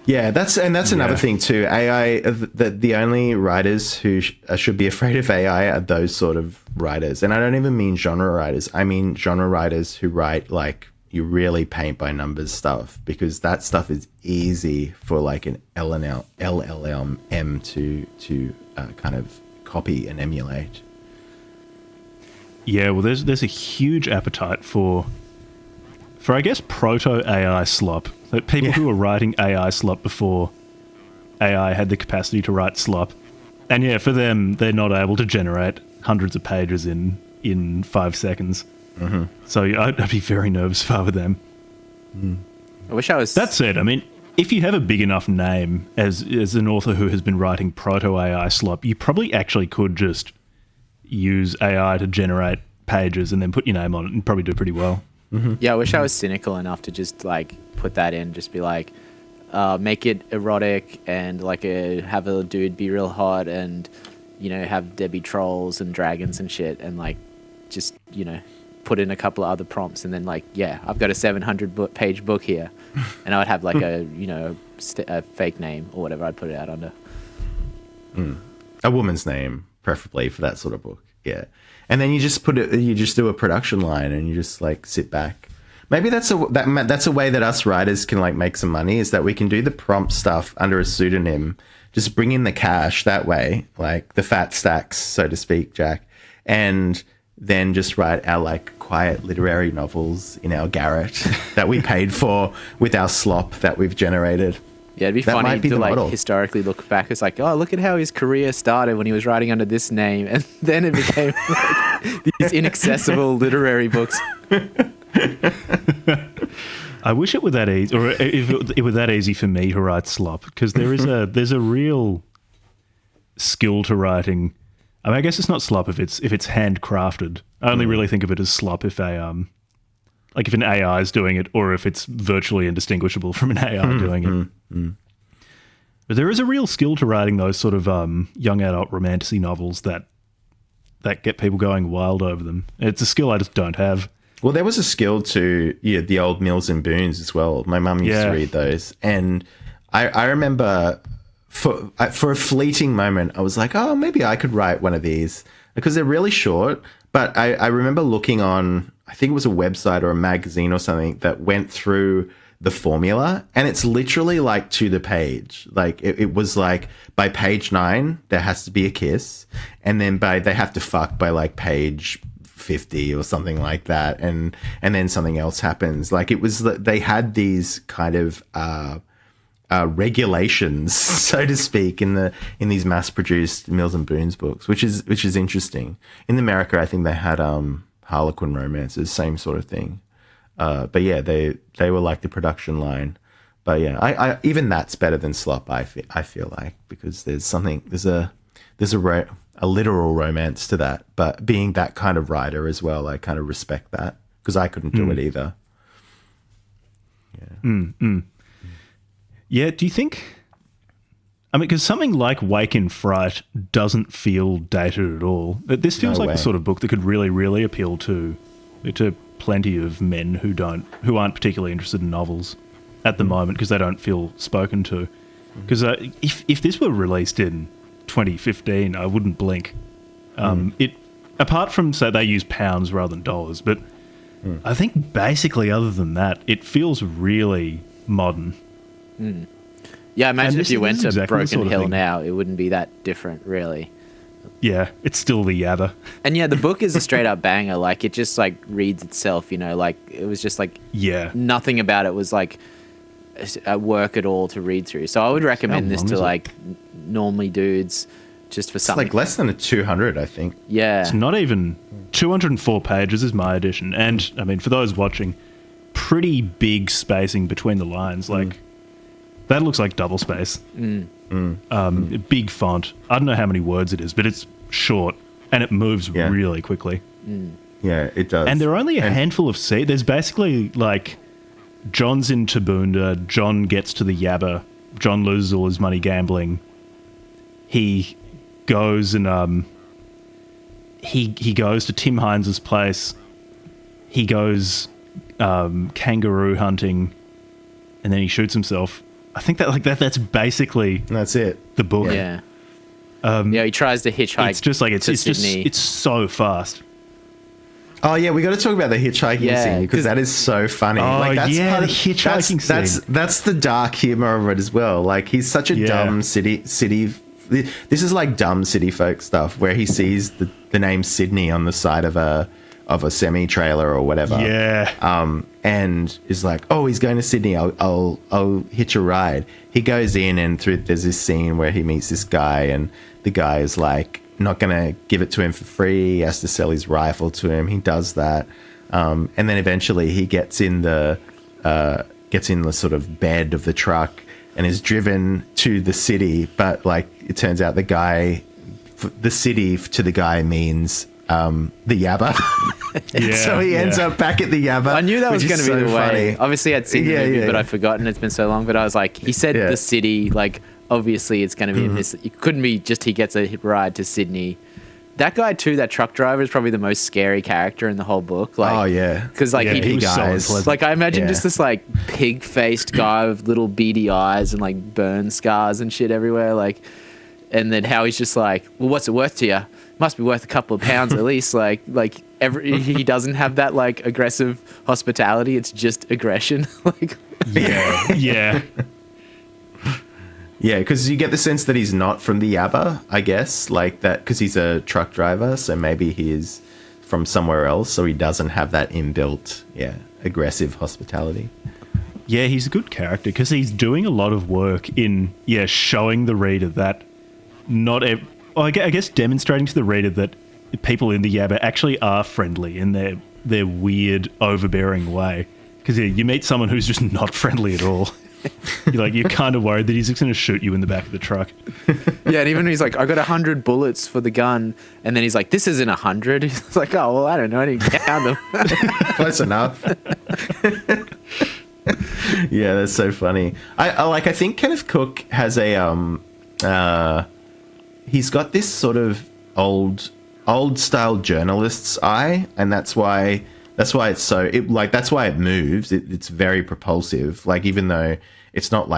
Yeah, that's another thing too. AI, the only writers who should be afraid of AI are those sort of writers. And I don't even mean genre writers. I mean genre writers who write like you really paint by numbers stuff, because that stuff is easy for like an LLM to kind of copy and emulate. Yeah, well, there's a huge appetite for I guess proto AI slop. That people who were writing AI slop before AI had the capacity to write slop, and yeah, for them, they're not able to generate hundreds of pages in 5 seconds. Mm-hmm. So I'd be very nervous if I were them. I wish I was. That said, I mean, if you have a big enough name as an author who has been writing proto AI slop, you probably actually could just use AI to generate pages and then put your name on it and probably do pretty well. Mm-hmm. Yeah, I wish I was cynical enough to just like put that in, just be like, make it erotic and like have a dude be real hot and, you know, have there be trolls and dragons and shit, and like just, you know, put in a couple of other prompts, and then like, yeah, I've got a 700-page book here, and I would have like a, you know, a fake name or whatever I'd put it out under. A woman's name, preferably, for that sort of book. Yeah. And then you just do a production line and you just like sit back. Maybe that's a way that us writers can like make some money, is that we can do the prompt stuff under a pseudonym, just bring in the cash that way, like the fat stacks, so to speak, Jack, and then just write our like quiet literary novels in our garret that we paid for with our slop that we've generated. Yeah, it'd be funny to like historically look back. It's like, oh, look at how his career started when he was writing under this name, and then it became like these inaccessible literary books. I wish it were that easy, or if it were that easy for me to write slop, because there's a real skill to writing. I mean, I guess it's not slop if it's handcrafted. I only really think of it as slop if if an AI is doing it, or if it's virtually indistinguishable from an AI doing it. But there is a real skill to writing those sort of young adult romantasy novels that get people going wild over them. It's a skill I just don't have. Well, there was a skill to the old Mills and Boons as well. My mum used to read those, and I remember for a fleeting moment I was like, oh, maybe I could write one of these, because they're really short. But I remember looking on, I think it was a website or a magazine or something that went through the formula, and it's literally like to the page. Like it was like by page 9 there has to be a kiss, and then they have to fuck by like page 50 or something like that, and then something else happens. Like it was, they had these kind of regulations, so to speak, in these mass-produced Mills and Boons books, which is interesting. In America, I think they had Harlequin romances, same sort of thing. But yeah, they were like the production line. But yeah, I even that's better than slop. I feel like, because there's a literal romance to that. But being that kind of writer as well, I kind of respect that, because I couldn't do it either. Yeah. Yeah, do you think... I mean, because something like Wake in Fright doesn't feel dated at all. This feels like the sort of book that could really, really appeal to to plenty of men who aren't particularly interested in novels at the moment because they don't feel spoken to. Because if this were released in 2015, I wouldn't blink. It apart from, say, they use pounds rather than dollars, but I think basically other than that, it feels really modern. Yeah, I imagine if you went to exactly Broken Hill now, it wouldn't be that different, really. Yeah, it's still the Yabba. And yeah, the book is a straight up banger. Like, it just like reads itself, you know, like it was just like, nothing about it was like at work at all to read through. So I would recommend this to like normally dudes just for something. It's like less than a 200, I think. Yeah. It's not even 204 pages is my edition. And I mean, for those watching, pretty big spacing between the lines. Like, that looks like double space. Big font. I don't know how many words it is, but it's short and it moves really quickly. Yeah, it does. And there are only a handful of scenes. There's basically like John's in Tabunda, John gets to the Yabba, John loses all his money gambling. He goes and he goes to Tim Hines' place. He goes kangaroo hunting, and then he shoots himself. I think that's basically it. The book. Yeah. He tries to hitchhike. It's just like it's so fast. Oh yeah, we got to talk about the hitchhiking scene because that is so funny. Oh like, that's the hitchhiking scene. That's the dark humor of it as well. Like, he's such a dumb city. This is like dumb city folk stuff where he sees the name Sydney on the side of a semi trailer or whatever. Yeah. And is like, oh, he's going to Sydney. I'll hitch a ride. He goes in and there's this scene where he meets this guy and the guy is like not going to give it to him for free. He has to sell his rifle to him. He does that. And then eventually he gets in the sort of bed of the truck and is driven to the city. But like, it turns out the city to the guy means the Yabba. So he ends up back at the Yabba. I knew that was going to be the way. Funny. Obviously, I'd seen the movie, but I'd forgotten. It's been so long. But I was like, he said the city. Like, obviously, it's going to be in this. It couldn't be just he gets a ride to Sydney. That guy too, that truck driver, is probably the most scary character in the whole book. Like, because like he was so unpleasant. Like, I imagine just this like pig-faced guy with little beady eyes and like burn scars and shit everywhere. Like, and then how he's just like, well, what's it worth to you? Must be worth a couple of pounds at least. He doesn't have that like aggressive hospitality. It's just aggression. Yeah. Yeah, because you get the sense that he's not from the Yabba, I guess, like that, because he's a truck driver, so maybe he is from somewhere else, so he doesn't have that inbuilt, aggressive hospitality. Yeah, he's a good character because he's doing a lot of work in, showing the reader that I guess demonstrating to the reader that people in the Yabba actually are friendly in their weird, overbearing way. Because you meet someone who's just not friendly at all. You're kind of worried that he's just going to shoot you in the back of the truck. Yeah, and even when he's like, I got 100 bullets for the gun, and then he's like, this isn't 100. He's like, oh, well, I don't know, I didn't count them. Close enough. Yeah, that's so funny. I think Kenneth Cook has he's got this sort of old style journalist's eye, and that's why it's so that's why it moves. It's very propulsive. Like, even though it's not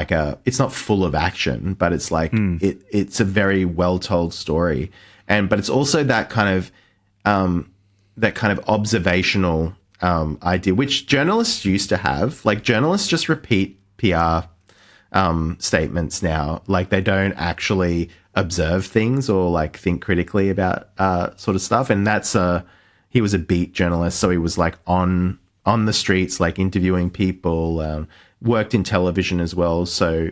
it's not full of action, but it's like it's a very well told story. But it's also that kind of observational idea, which journalists used to have. Like, journalists just repeat PR statements now. Like, they don't actually observe things or like think critically about sort of stuff. And he was a beat journalist, so he was like on the streets, like interviewing people, worked in television as well, so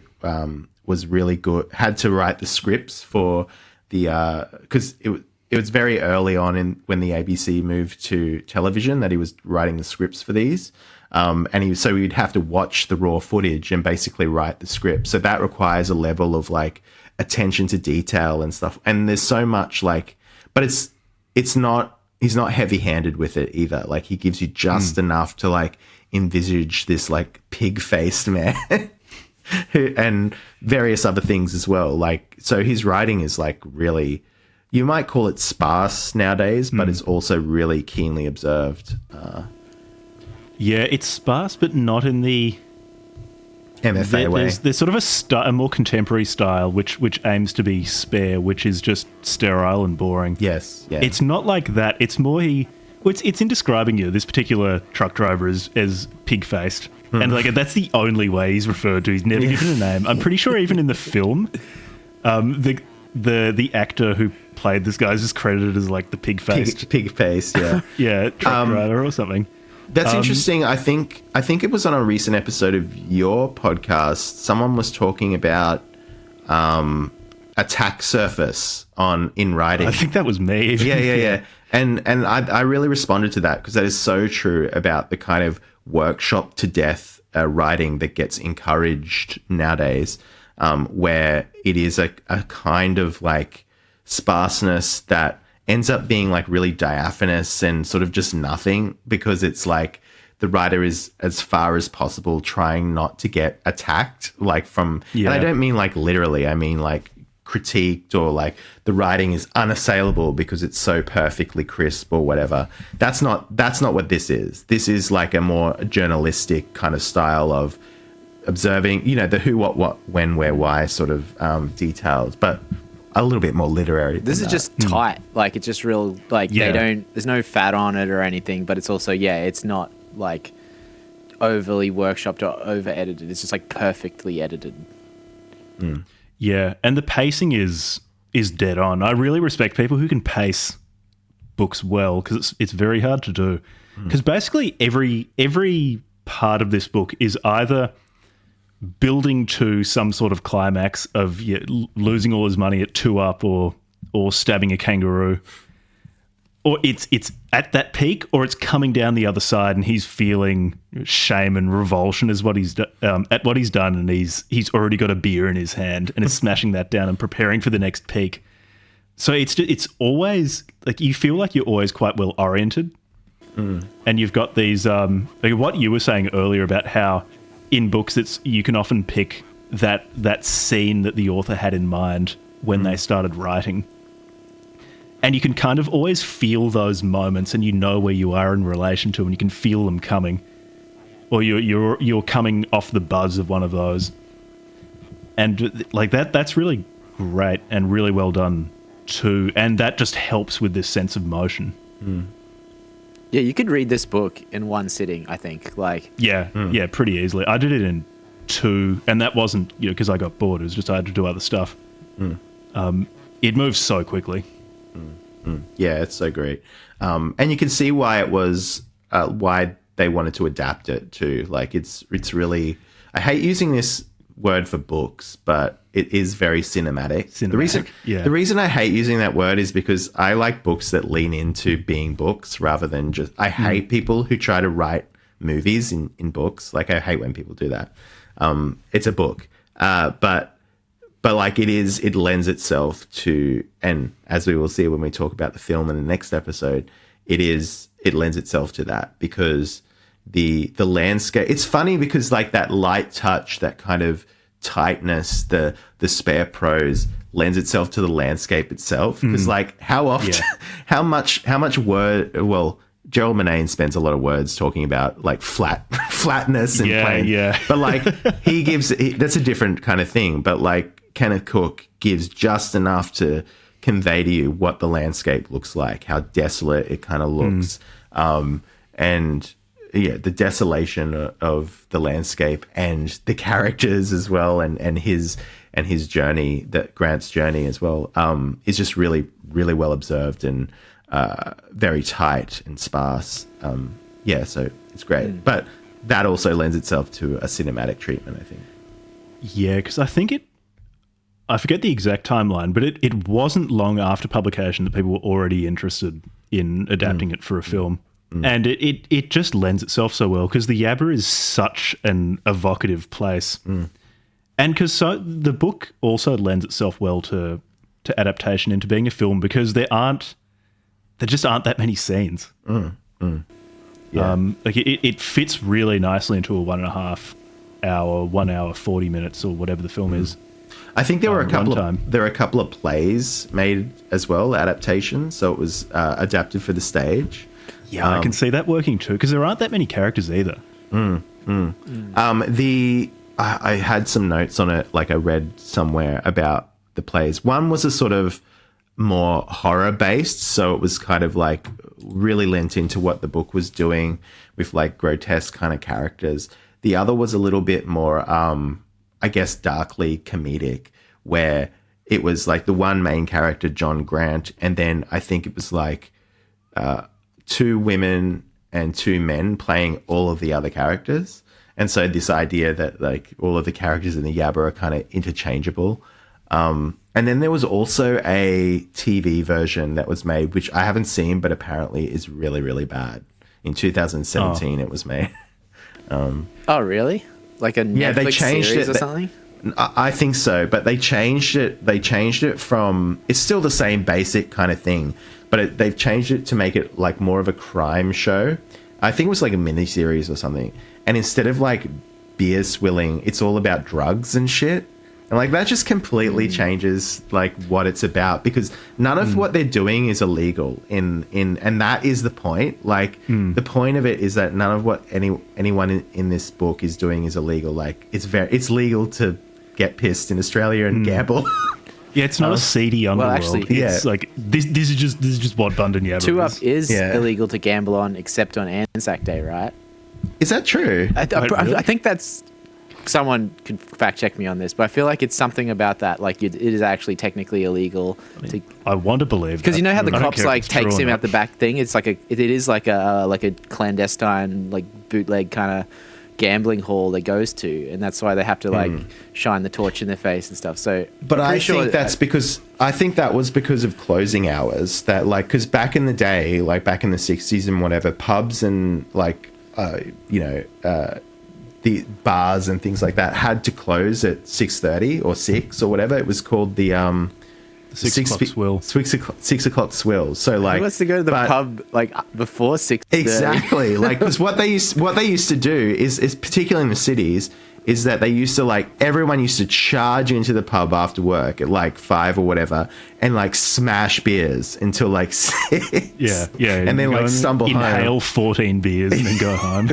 was really good. Had to write the scripts for the because it was very early on when the ABC moved to television that he was writing the scripts for these, and so he'd have to watch the raw footage and basically write the script. So that requires a level of like attention to detail and stuff. And there's so much but it's not. He's not heavy-handed with it either. Like, he gives you just enough to like envisage this like pig-faced man and various other things as well. Like, so his writing is like really you might call it sparse nowadays, but it's also really keenly observed. Yeah, it's sparse, but not in the MFA way. There's sort of a more contemporary style, which aims to be spare, which is just sterile and boring. Yes, yeah. It's not like that. It's more it's in describing this particular truck driver as pig-faced. And like that's the only way he's referred to. He's never given a name. I'm pretty sure even in the film, the actor who played this guy is just credited as like the pig-faced. Pig-faced, yeah. Yeah, truck driver or something. That's interesting. I think it was on a recent episode of your podcast. Someone was talking about attack surface in writing. I think that was me. Yeah. And I really responded to that because that is so true about the kind of workshop to death writing that gets encouraged nowadays, where it is a kind of like sparseness that ends up being like really diaphanous and sort of just nothing, because it's like the writer is as far as possible trying not to get attacked, like from, and I don't mean like literally, I mean like critiqued, or like the writing is unassailable because it's so perfectly crisp or whatever. That's not what this is. This is like a more journalistic kind of style of observing, the who, what, when, where, why sort of details, but a little bit more literary. This is just tight. Like, it's just real, like, there's no fat on it or anything, but it's also, it's not like overly workshopped or over edited. It's just like perfectly edited. Yeah, and the pacing is dead on. I really respect people who can pace books well, because it's very hard to do. Because basically every part of this book is either building to some sort of climax of losing all his money at 2-Up or stabbing a kangaroo, or it's at that peak, or it's coming down the other side and he's feeling shame and revulsion at what he's done, and he's already got a beer in his hand and is smashing that down and preparing for the next peak. So it's always like you feel like you're always quite well oriented, and you've got these like what you were saying earlier about how in books you can often pick that scene that the author had in mind when they started writing. And you can kind of always feel those moments, and you know where you are in relation to them, and you can feel them coming, or you're coming off the buzz of one of those, and like that's really great and really well done too, and that just helps with this sense of motion. Yeah, you could read this book in one sitting, I think. Like, yeah, pretty easily. I did it in 2, and that wasn't because I got bored. It was just I had to do other stuff. It moves so quickly. Yeah, it's so great. And you can see why it was why they wanted to adapt it too. Like it's really, I hate using this word for books, but it is very cinematic. The reason I hate using that word is because I like books that lean into being books rather than just, I hate people who try to write movies in books. Like I hate when people do that. It's a book. But like it lends itself to, and as we will see when we talk about the film in the next episode, it lends itself to that, because the landscape, it's funny because like that light touch, that kind of tightness, the spare prose lends itself to the landscape itself. Because like how often, how much word, well, Gerald Manane spends a lot of words talking about like flatness and plain. But like that's a different kind of thing. But like Kenneth Cook gives just enough to convey to you what the landscape looks like, how desolate it kind of looks, and the desolation of the landscape and the characters as well, and his journey, that Grant's journey as well, is just really, really well observed and very tight and sparse. So it's great. But that also lends itself to a cinematic treatment, I think. Yeah, because I think I forget the exact timeline, but it wasn't long after publication that people were already interested in adapting it for a film. And it just lends itself so well, because the Yabba is such an evocative place. And because the book also lends itself well to adaptation into being a film, because there just aren't that many scenes. Like it fits really nicely into a 1.5 hour, 1 hour, 40 minutes or whatever the film is. I think there were a couple runtime. of plays made as well, adaptations. So it was adapted for the stage. Yeah, I can see that working too, because there aren't that many characters either. I had some notes on it, like I read somewhere about the plays. One was a sort of more horror based, so it was kind of like really lent into what the book was doing with like grotesque kind of characters. The other was a little bit more, I guess, darkly comedic, where it was like the one main character, John Grant, and then I think it was like 2 women and 2 men playing all of the other characters. And so this idea that like all of the characters in the Yabba are kind of interchangeable. And then there was also a TV version that was made, which I haven't seen, but apparently is really, really bad. In 2017, it was made. Oh, really? Like a Netflix they changed series it. or something? I think so, but they changed it. They changed it from, it's still the same basic kind of thing, but they've changed it to make it like more of a crime show. I think it was like a miniseries or something. And instead of like beer swilling, it's all about drugs and shit. And like that just completely changes like what it's about, because none of what they're doing is illegal and that is the point. Like the point of it is that none of what anyone in this book is doing is illegal. Like it's legal to get pissed in Australia and gamble. Yeah, it's not a seedy underworld. actually, it's like this is just what Bundanyabba Two Up is. is illegal to gamble on, except on Anzac Day, right? Is that true? I think that's... Someone can fact check me on this, but I feel like it's something about that. Like it is actually technically illegal. I want to believe because you know how the I don't cops care if like it's true takes or him not. out the back thing. It's like it is like a clandestine like bootleg kind of gambling hall they goes to, and that's why they have to like shine the torch in their face and stuff. So, but I think that's because I think that was because of closing hours. That like because back in the day, like back in the 60s and whatever, pubs and like the bars and things like that had to close at 6:30 or 6 or whatever. It was called the 6 o'clock swill. 6 o'clock swill. So like, who wants to go to the pub like before 6? Exactly. Like, because what they used to do is particularly in the cities, is that they used to like everyone used to charge into the pub after work at like 5 or whatever and like smash beers until like 6. Yeah. And then like stumble home. Inhale 14 beers and then go home.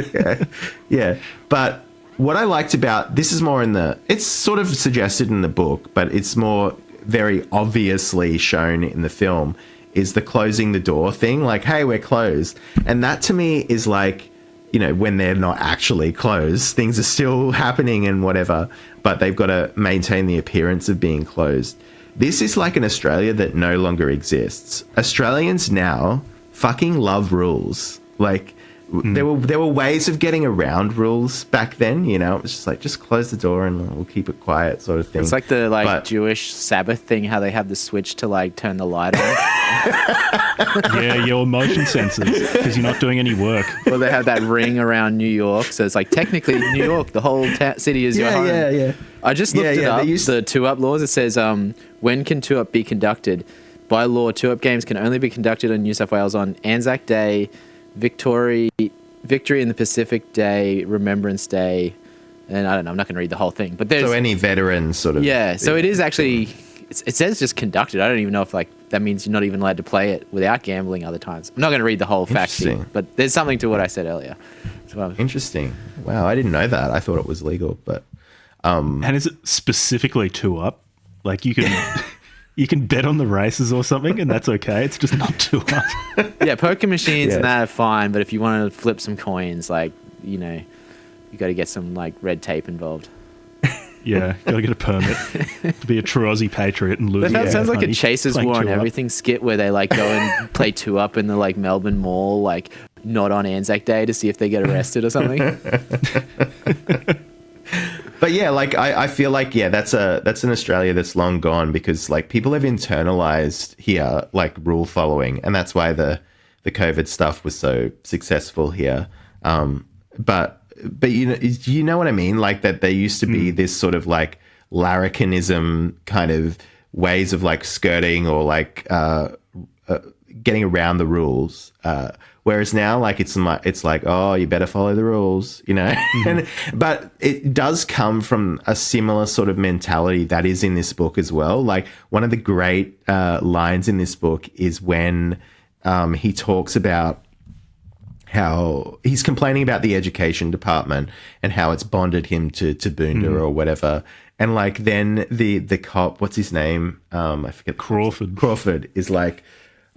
Yeah. But what I liked about this is more it's sort of suggested in the book, but it's more very obviously shown in the film, is the closing the door thing. Like, hey, we're closed. And that to me is like, you know, when they're not actually closed, things are still happening and whatever, but they've got to maintain the appearance of being closed. This is like an Australia that no longer exists. Australians now fucking love rules. Like, there were ways of getting around rules back then, you know. It was just like, just close the door and we'll keep it quiet sort of thing. It's like the Jewish Sabbath thing, how they have the switch to like turn the light on. Yeah, your motion sensors, because you're not doing any work. Or they have that ring around New York, so it's like technically New York, the whole city is your home. Yeah. I just looked it up, the 2-Up laws. It says, when can 2-Up be conducted? By law, 2-Up games can only be conducted in New South Wales on Anzac Day, Victory in the Pacific Day, Remembrance Day, and I don't know, I'm not going to read the whole thing. But there's... So any veterans sort of... Yeah, so it is actually... It says just conducted. I don't even know if like that means you're not even allowed to play it without gambling other times. I'm not going to read the whole fact sheet, but there's something to what I said earlier. So, interesting. Wow, I didn't know that. I thought it was legal, but... And is it specifically 2-Up? Like you can... You can bet on the races or something, and that's okay. It's just not 2-Up. Yeah, poker machines and that are fine, but if you want to flip some coins, like, you know, you got to get some like red tape involved. Yeah, got to get a permit to be a true Aussie patriot and lose. That sounds like money a Chasers War on Everything skit where they like go and play 2-Up in the like Melbourne Mall, like not on Anzac Day to see if they get arrested or something. But yeah, like I feel like that's an Australia that's long gone, because like people have internalized here like rule following, and that's why the COVID stuff was so successful here. But you know what I mean? Like that there used to be this sort of like larrikinism kind of ways of like skirting or like getting around the rules. Whereas now, like it's like, oh, you better follow the rules, you know. But it does come from a similar sort of mentality that is in this book as well. Like one of the great lines in this book is when he talks about how he's complaining about the education department and how it's bonded him to Boonda or whatever. And like then the cop, what's his name? I forget. Crawford is like,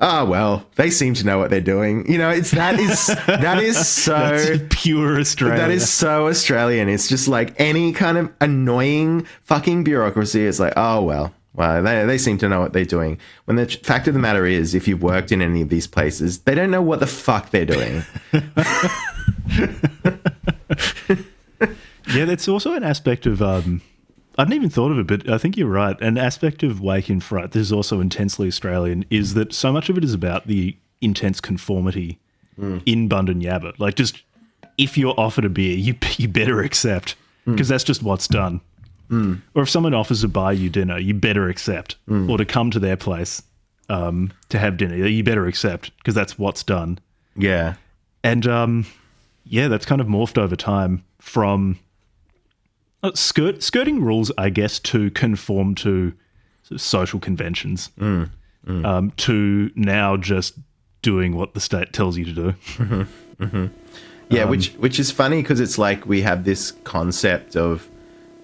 oh, well, they seem to know what they're doing. You know, that is so That's pure Australian. That is so Australian. It's just like any kind of annoying fucking bureaucracy. It's like, oh, well, they seem to know what they're doing. When the fact of the matter is, if you've worked in any of these places, they don't know what the fuck they're doing. Yeah, that's also an aspect of... I hadn't even thought of it, but I think you're right. An aspect of Wake in Fright that is also intensely Australian is that so much of it is about the intense conformity in Bundanyabba. Like, just if you're offered a beer, you better accept, because that's just what's done. Or if someone offers to buy you dinner, you better accept. Or to come to their place to have dinner, you better accept, because that's what's done. Yeah. And, that's kind of morphed over time from... skirting rules, I guess, to conform to sort of social conventions, to now just doing what the state tells you to do. Yeah, which is funny because it's like we have this concept of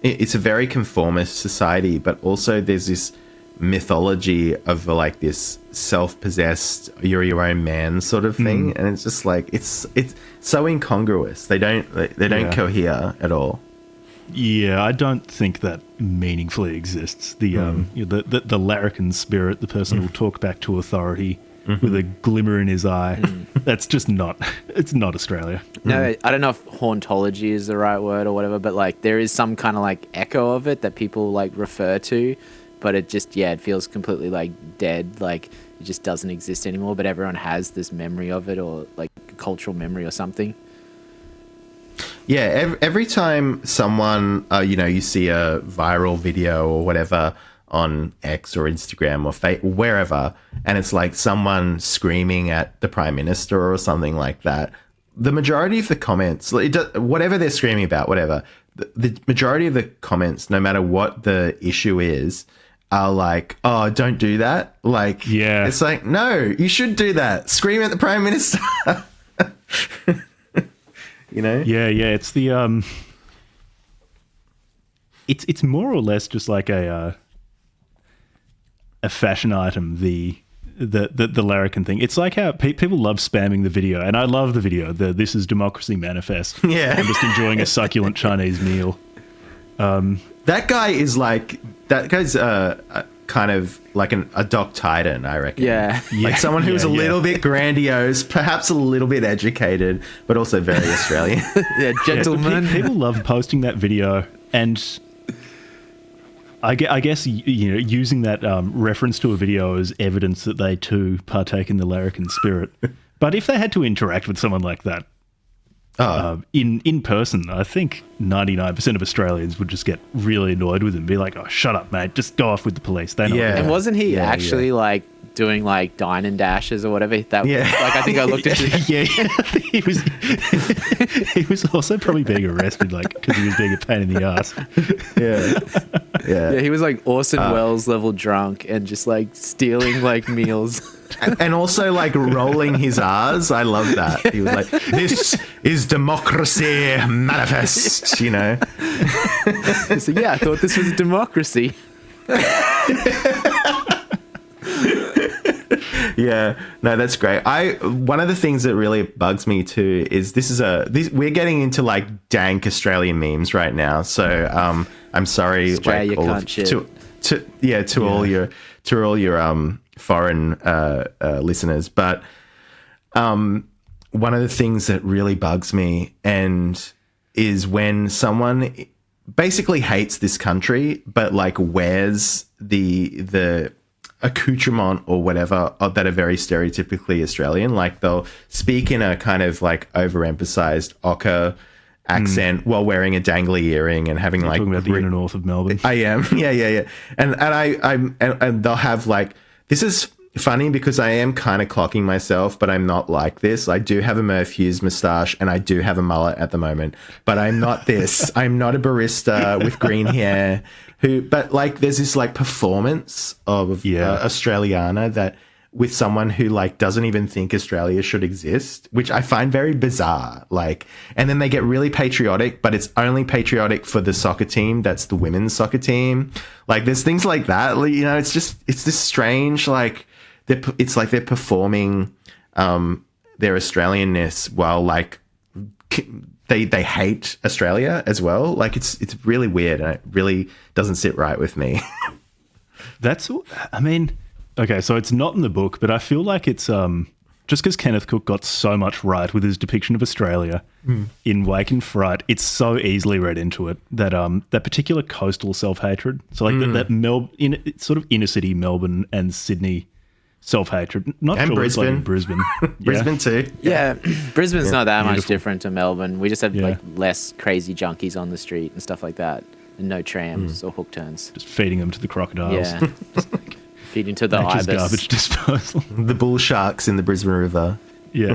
it's a very conformist society, but also there's this mythology of like this self-possessed, you're your own man sort of thing, and it's just like it's so incongruous. They don't cohere at all. Yeah, I don't think that meaningfully exists. The larrikin spirit, the person who will talk back to authority with a glimmer in his eye, that's just not, it's not Australia. No, I don't know if hauntology is the right word or whatever, but like there is some kind of like echo of it that people like refer to, but it just, it feels completely like dead, like it just doesn't exist anymore, but everyone has this memory of it or like a cultural memory or something. Yeah, every time someone, you see a viral video or whatever on X or Instagram or wherever, and it's like someone screaming at the Prime Minister or something like that, the majority of the comments, whatever they're screaming about, whatever, the majority of the comments, no matter what the issue is, are like, oh, don't do that. Like, yeah. It's like, no, you should do that. Scream at the Prime Minister. You know? Yeah. It's the it's more or less just like a fashion item. The larrikin thing. It's like how people love spamming the video, and I love the video. This is Democracy Manifest. Yeah, I'm just enjoying a succulent Chinese meal. That guy's kind of like a Doc Titan, I reckon. Yeah. Like someone who's a little bit grandiose, perhaps a little bit educated, but also very Australian. Yeah, gentlemen. People love posting that video, and I guess using that reference to a video as evidence that they too partake in the larrikin spirit. But if they had to interact with someone like that in person, I think 99% of Australians would just get really annoyed with him and be like, oh, shut up, mate. Just go off with the police. They know. Yeah. And wasn't he actually like doing like dine and dashes or whatever? Like I think I looked at he was also probably being arrested because he was being a pain in the ass. Yeah, he was like Orson Welles level drunk and just like stealing like meals. And also like rolling his R's. I love that. He was like, this is Democracy Manifest, So I thought this was a democracy. Yeah, no, that's great. One of the things that really bugs me too is we're getting into like dank Australian memes right now. So I'm sorry, Australia like can't shit. to all your foreign listeners, but one of the things that really bugs me is when someone basically hates this country but like wears the accoutrement or whatever that are very stereotypically Australian. Like they'll speak in a kind of like overemphasized ochre accent while wearing a dangly earring and having like talking about the inner north of Melbourne. I am. Yeah. And they'll have like, this is funny because I am kind of clocking myself, but I'm not like this. I do have a Murph Hughes moustache and I do have a mullet at the moment, but I'm not this. I'm not a barista with green hair but like there's this like performance of Australiana that with someone who like doesn't even think Australia should exist, which I find very bizarre. Like, and then they get really patriotic, but it's only patriotic for the soccer team. That's the women's soccer team. Like there's things like that, you know, it's this strange, like, it's like they're performing their Australianness while like they hate Australia as well. Like it's really weird and it really doesn't sit right with me. Okay, so it's not in the book, but I feel like it's just because Kenneth Cook got so much right with his depiction of Australia in Wake and Fright, it's so easily read into it that that particular coastal self-hatred. So like that sort of inner city Melbourne and Sydney self-hatred. Not and sure Brisbane. It's like in Brisbane. Brisbane too. Yeah, Brisbane's not that much Beautiful. different to Melbourne. We just have like less crazy junkies on the street and stuff like that, and no trams or hook turns. Just feeding them to the crocodiles. Yeah, feeding to the Nature's ibis. garbage disposal. The bull sharks in the Brisbane River. Yeah.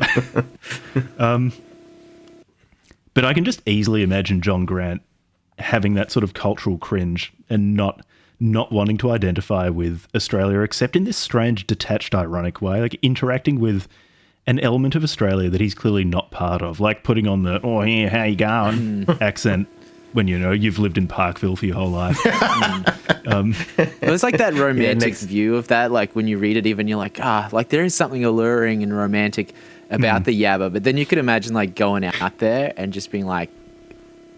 But I can just easily imagine John Grant having that sort of cultural cringe and not wanting to identify with Australia, except in this strange, detached, ironic way, like interacting with an element of Australia that he's clearly not part of, like putting on the, oh, yeah, how you going accent when, you know, you've lived in Parkville for your whole life. It was like that romantic view of that, like when you read it even, you're like, like there is something alluring and romantic about the Yabba, but then you could imagine like going out there and just being like,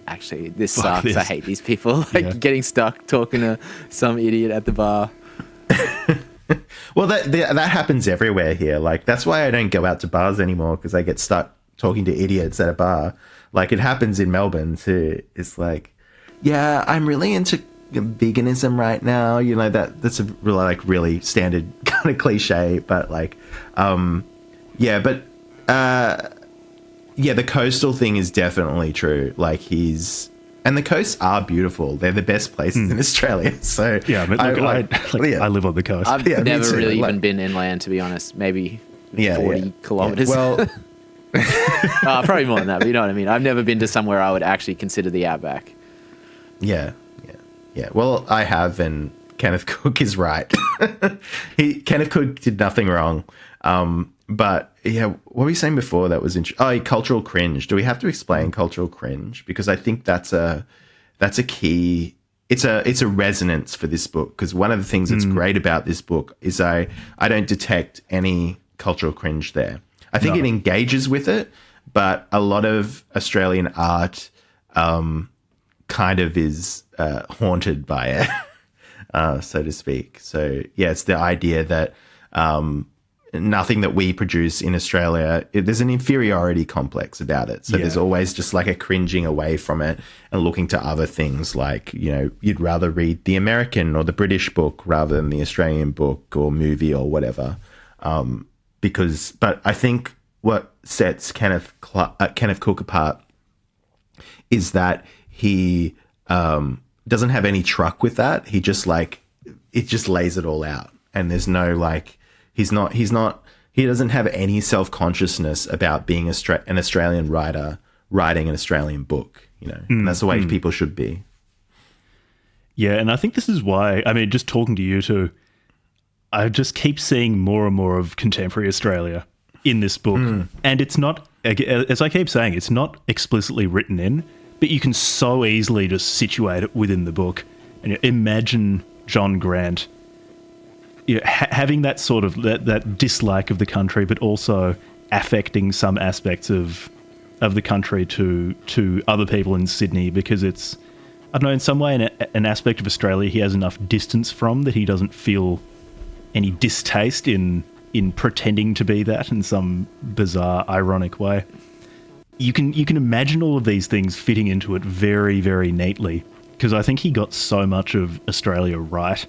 actually, this sucks. This. I hate these people. Like getting stuck talking to some idiot at the bar. Well, that happens everywhere here. Like that's why I don't go out to bars anymore, because I get stuck talking to idiots at a bar. Like it happens in Melbourne too. It's like, yeah, I'm really into veganism right now. You know, that's a really standard kind of cliche, but like, the coastal thing is definitely true. Like and the coasts are beautiful. They're the best places in Australia. So Yeah, but look, I live on the coast. I've never really even been inland, to be honest. Maybe 40 kilometers. Yeah. Well, probably more than that, but you know what I mean. I've never been to somewhere I would actually consider the outback. Yeah. Well, I have, and Kenneth Cook is right. Kenneth Cook did nothing wrong. But yeah, what were you saying before? That was cultural cringe. Do we have to explain cultural cringe? Because I think that's a key. It's a resonance for this book, because one of the things that's great about this book is I don't detect any cultural cringe there. I think it engages with it, but a lot of Australian art kind of is haunted by it, so to speak. So yeah, it's the idea that nothing that we produce in Australia, there's an inferiority complex about it. So there's always just like a cringing away from it and looking to other things, like, you know, you'd rather read the American or the British book rather than the Australian book or movie or whatever. But I think what sets Kenneth Cook apart is that he doesn't have any truck with that. He just it just lays it all out, and there's no like. He doesn't have any self-consciousness about being an Australian writer writing an Australian book, you know, and that's the way people should be. Yeah, and I think this is why, I mean, just talking to you two, I just keep seeing more and more of contemporary Australia in this book. And it's not, as I keep saying, it's not explicitly written in, but you can so easily just situate it within the book. And imagine John Grant, you know, having that sort of that dislike of the country, but also affecting some aspects of the country to other people in Sydney, because it's, I don't know, in some way an aspect of Australia he has enough distance from that he doesn't feel any distaste in pretending to be that in some bizarre, ironic way. You can imagine all of these things fitting into it very, very neatly, because I think he got so much of Australia right.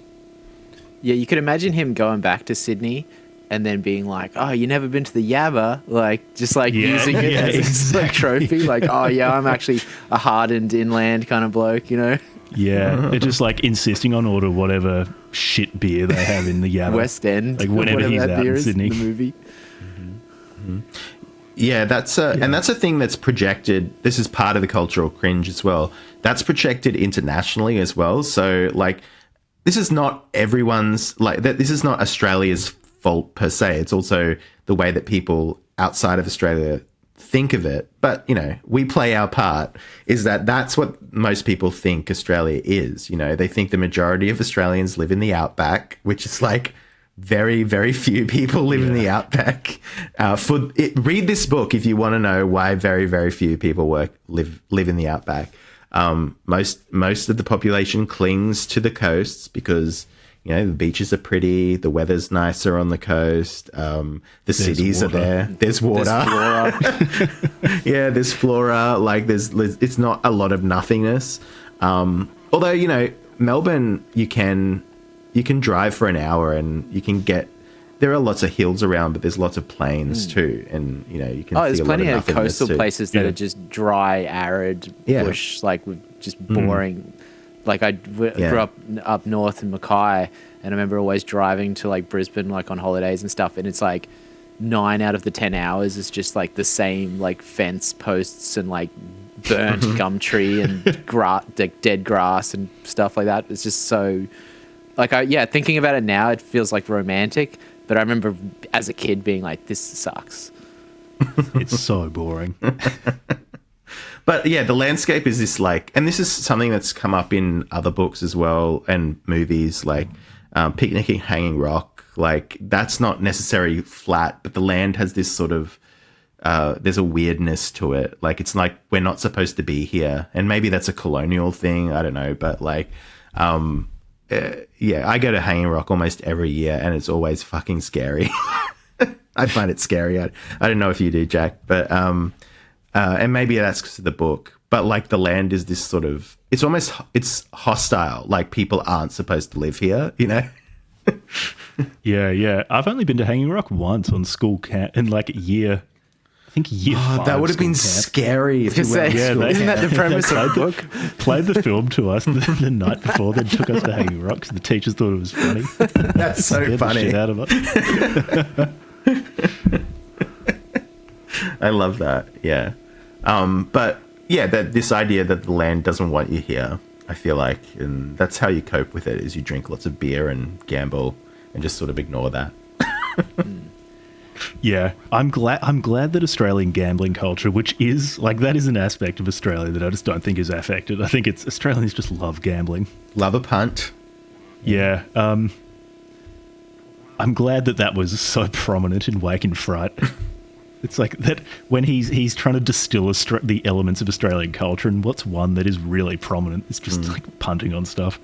Yeah, you could imagine him going back to Sydney and then being like, oh, you never been to the Yabba? Like, just like using it as a trophy. Like, oh, yeah, I'm actually a hardened inland kind of bloke, you know? Yeah, they're just like insisting on order whatever shit beer they have in the Yabba. West End, like whenever whatever he's that out beer in is Sydney. in the movie. Yeah, and that's a thing that's projected. This is part of the cultural cringe as well. That's projected internationally as well. So, like, this is not everyone's, like, this is not Australia's fault per se. It's also the way that people outside of Australia think of it. But, you know, we play our part, is that's what most people think Australia is. You know, they think the majority of Australians live in the outback, which is like very, very few people live in the outback. Read this book if you want to know why very, very few people live in the outback. Most of the population clings to the coasts because, you know, the beaches are pretty, the weather's nicer on the coast, there's cities water. Are there, there's water, there's flora. Yeah, there's flora. Like it's not a lot of nothingness. Although, you know, Melbourne, you can drive for an hour and you can get. There are lots of hills around, but there's lots of plains too, and you know you can. There's plenty of coastal places that Yeah. are just dry, arid bush, like with just boring. Like I grew up north in Mackay, and I remember always driving to like Brisbane, like on holidays and stuff, and it's like 9 out of the 10 hours is just like the same like fence posts and like burnt gum tree and like dead grass and stuff like that. It's just so. Like, thinking about it now, it feels like romantic. But I remember as a kid being like, this sucks. It's so boring. But yeah, the landscape is this like, and this is something that's come up in other books as well and movies like Picnicking Hanging Rock. Like, that's not necessarily flat, but the land has this sort of, there's a weirdness to it. Like, it's like we're not supposed to be here. And maybe that's a colonial thing. I don't know. But like, I go to Hanging Rock almost every year, and it's always fucking scary. I find it scary. I don't know if you do, Jack, but and maybe that's because of the book. But like the land is this sort of, it's hostile. Like people aren't supposed to live here, you know. Yeah. I've only been to Hanging Rock once on school camp in like year. I think year 5. That would have been camp. scary if you went to school. Isn't that the premise of the book? Played the film to us the night before, then took us to Hanging Rock because the teachers thought it was funny. That's so Scared funny. The shit out of us. I love that. Yeah. But yeah, this idea that the land doesn't want you here, I feel like, and that's how you cope with it, is you drink lots of beer and gamble and just sort of ignore that. Yeah, I'm glad that Australian gambling culture, which is like that is an aspect of Australia that I just don't think is affected. I think it's Australians just love gambling. Love a punt. Yeah. I'm glad that was so prominent in Wake and Fright. It's like that when he's trying to distill the elements of Australian culture, and what's one that is really prominent is just like punting on stuff.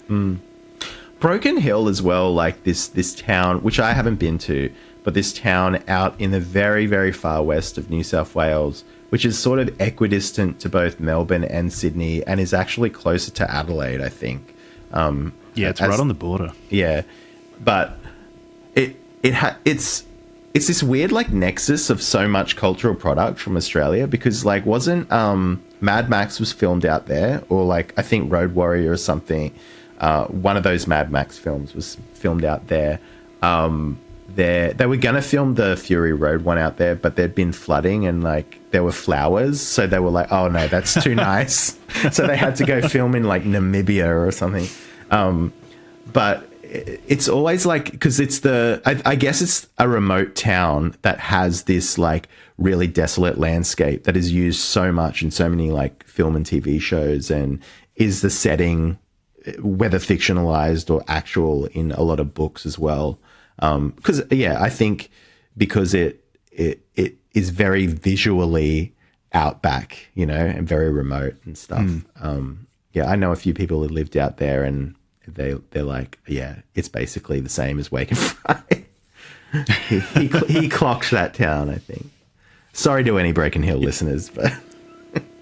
Broken Hill as well, like this town, which I haven't been to, but this town out in the very, very far west of New South Wales, which is sort of equidistant to both Melbourne and Sydney, and is actually closer to Adelaide, I think. It's right on the border. Yeah, but it's this weird like nexus of so much cultural product from Australia, because like wasn't Mad Max was filmed out there, or like I think Road Warrior or something. One of those Mad Max films was filmed out there. They were gonna film the Fury Road one out there, but there'd been flooding and like there were flowers, so they were like, oh no, that's too nice. So they had to go film in like Namibia or something. But it's always like, because it's I guess it's a remote town that has this like really desolate landscape that is used so much in so many like film and TV shows, and is the setting, whether fictionalized or actual, in a lot of books as well. Because I think because it is very visually outback, you know, and very remote and stuff. I know a few people who lived out there, and they're like, yeah, it's basically the same as Wake and Fright. he clocked that town, I think. Sorry to any Broken Hill listeners, but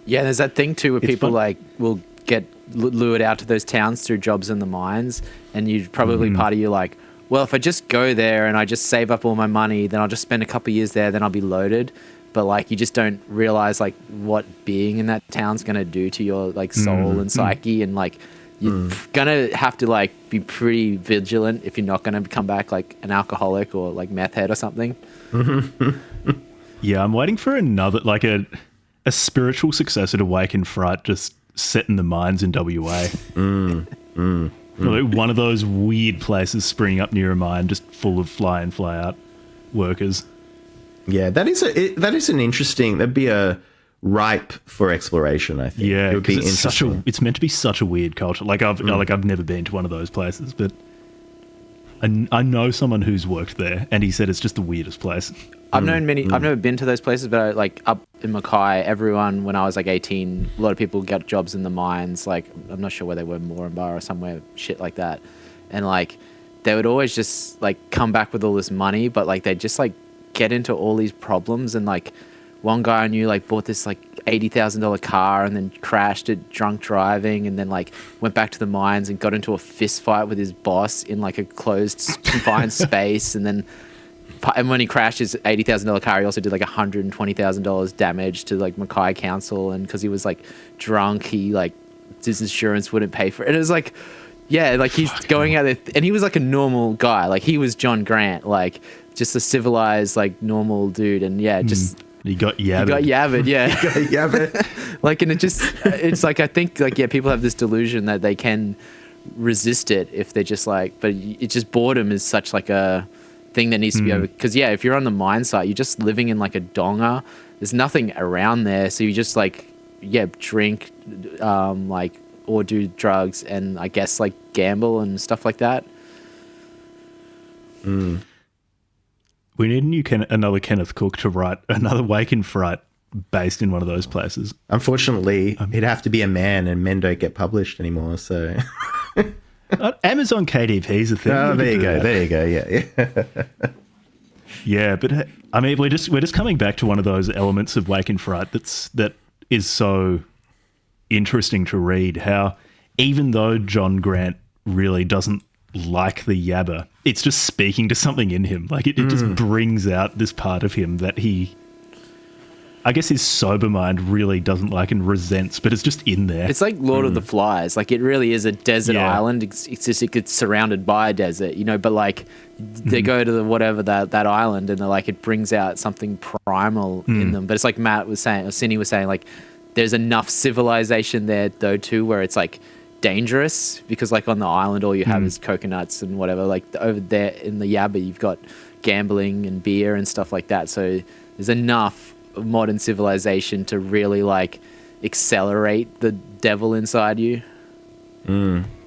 yeah, there's that thing too where people fun. like will get lured out to those towns through jobs in the mines, and you probably part of you like, well, if I just go there and I just save up all my money, then I'll just spend a couple of years there, then I'll be loaded. But like, you just don't realize like what being in that town's going to do to your like soul and psyche, and like you're gonna have to like be pretty vigilant if you're not gonna come back like an alcoholic or like meth head or something. Yeah, I'm waiting for another, like a spiritual successor to Wake and Fright, just set in the mines in WA. Like one of those weird places springing up near a mine, just full of fly in, fly out workers. Yeah, that is an interesting. That'd be a ripe for exploration, I think. Yeah, it would be it's interesting. it's meant to be such a weird culture. Like I've never been to one of those places, but I know someone who's worked there, and he said it's just the weirdest place. I've known many. I've never been to those places, but like up in Mackay, everyone when I was like 18, a lot of people got jobs in the mines. Like I'm not sure where they were, Moranbah or somewhere, shit like that. And like they would always just like come back with all this money, but like they just like get into all these problems. And like one guy I knew like bought this like $80,000 car and then crashed it drunk driving, and then like went back to the mines and got into a fist fight with his boss in like a closed confined space. And when he crashed his $80,000 car, he also did like $120,000 damage to like Mackay Council. And because he was like drunk, he like his insurance wouldn't pay for it. And it was like, yeah, like he's going out there, and he was like a normal guy. Like he was John Grant, like just a civilized, like normal dude. And yeah, just he got yabbered. He got yabbered, yeah. He got yabbered. Like, and it's like, I think like, yeah, people have this delusion that they can resist it if they're just like, but it's just boredom is such like a thing that needs to be over. Because yeah, if you're on the mine site, you're just living in like a donga. There's nothing around there, so you just like drink, like or do drugs, and I guess like gamble and stuff like that. We need another Kenneth Cook to write another Wake and Fright based in one of those places. Unfortunately, it'd have to be a man, and men don't get published anymore. So Amazon KDP's a thing. oh, there you go. There you go. Yeah. Yeah, but I mean, we're just coming back to one of those elements of Wake and Fright that is so interesting to read. How even though John Grant really doesn't like the yabba, it's just speaking to something in him. Like it just brings out this part of him that he, I guess his sober mind really doesn't like and resents, but it's just in there. It's like Lord of the Flies. Like it really is a desert island. It's just it gets surrounded by a desert, you know. But like they go to that island, and they're like it brings out something primal in them. But it's like Matt was saying, or Sini was saying, like there's enough civilization there though too, where it's like dangerous, because like on the island all you have is coconuts and whatever. Like over there in the Yabba, you've got gambling and beer and stuff like that. So there's enough modern civilization to really like accelerate the devil inside you.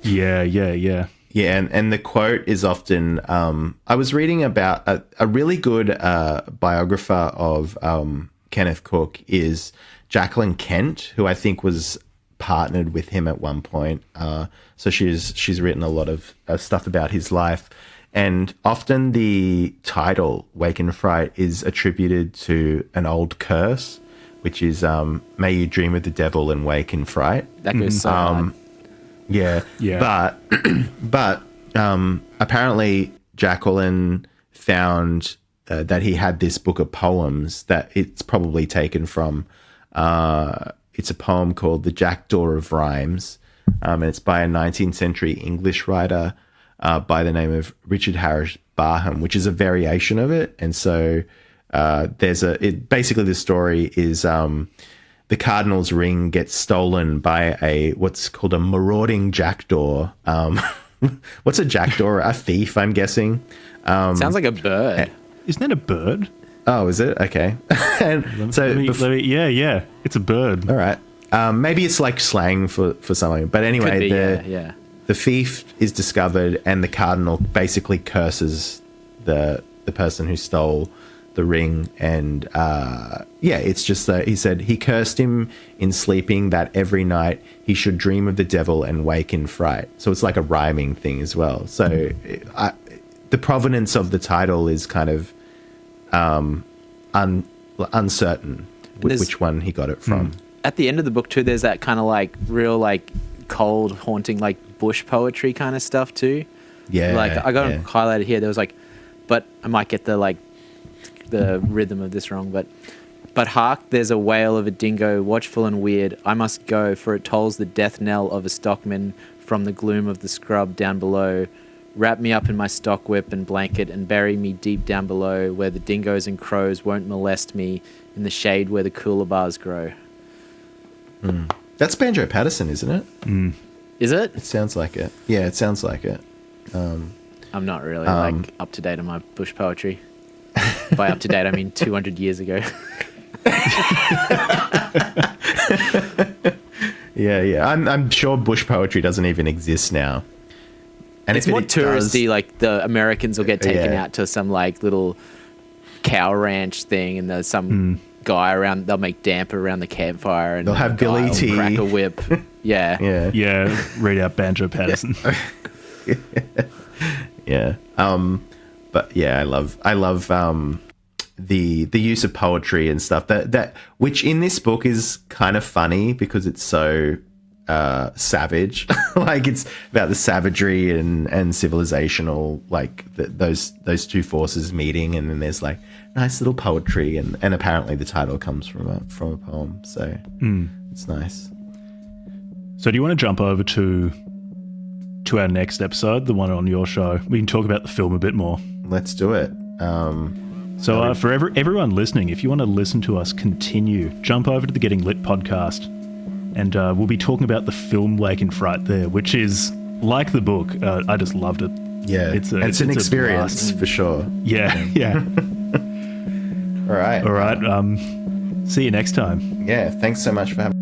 Yeah. Yeah, and the quote is often, I was reading about a really good biographer of Kenneth Cook is Jacqueline Kent, who I think was partnered with him at one point. So she's written a lot of stuff about his life. And often the title, Wake and Fright, is attributed to an old curse, which is, may you dream of the devil and wake in fright. That goes so hard. Yeah. But apparently Jacqueline found that he had this book of poems that it's probably taken from. It's a poem called The Jackdaw of Rhymes, and it's by a 19th century English writer by the name of Richard Harris Barham, which is a variation of it. And so basically the story is the cardinal's ring gets stolen by what's called a marauding jackdaw. What's a jackdaw? A thief, I'm guessing. Sounds like a bird. Isn't that a bird? Oh, is it? Okay. And so yeah, it's a bird. All right. Maybe it's like slang for something. But anyway, the thief is discovered, and the cardinal basically curses the person who stole the ring. And it's just that he said he cursed him in sleeping, that every night he should dream of the devil and wake in fright. So it's like a rhyming thing as well. So the provenance of the title is kind of uncertain which one he got it from. At the end of the book too, there's that kind of like real like cold, haunting, like bush poetry kind of stuff too. Yeah, like I got it highlighted here. There was like, but I might get the rhythm of this wrong, but hark, there's a wail of a dingo, watchful and weird. I must go, for it tolls the death knell of a stockman from the gloom of the scrub down below. Wrap me up in my stock whip and blanket and bury me deep down below where the dingoes and crows won't molest me in the shade where the coolabahs grow. That's Banjo Patterson, isn't it? Is it? It sounds like it. Yeah, it sounds like it. I'm not really up to date on my bush poetry. By up to date, I mean 200 years ago. Yeah. I'm sure bush poetry doesn't even exist now. And it's more touristy. Like the Americans will get taken out to some like little cow ranch thing, and there's some guy around. They'll make damper around the campfire, and they'll have Billy T. Crack a whip. Yeah. Read out Banjo Patterson. Yeah. But yeah, I love the use of poetry and stuff that which in this book is kind of funny because it's so savage. Like it's about the savagery and civilizational, like those two forces meeting, and then there's like nice little poetry, and apparently the title comes from a poem, so it's nice. So do you want to jump over to our next episode, the one on your show? We can talk about the film a bit more. Let's do it. So for everyone listening, if you want to listen to us continue, jump over to the Getting Lit podcast, and we'll be talking about the film Wake in Fright there, which is like the book. I just loved it. Yeah, it's an experience for sure. Yeah. All right. See you next time. Yeah, thanks so much for having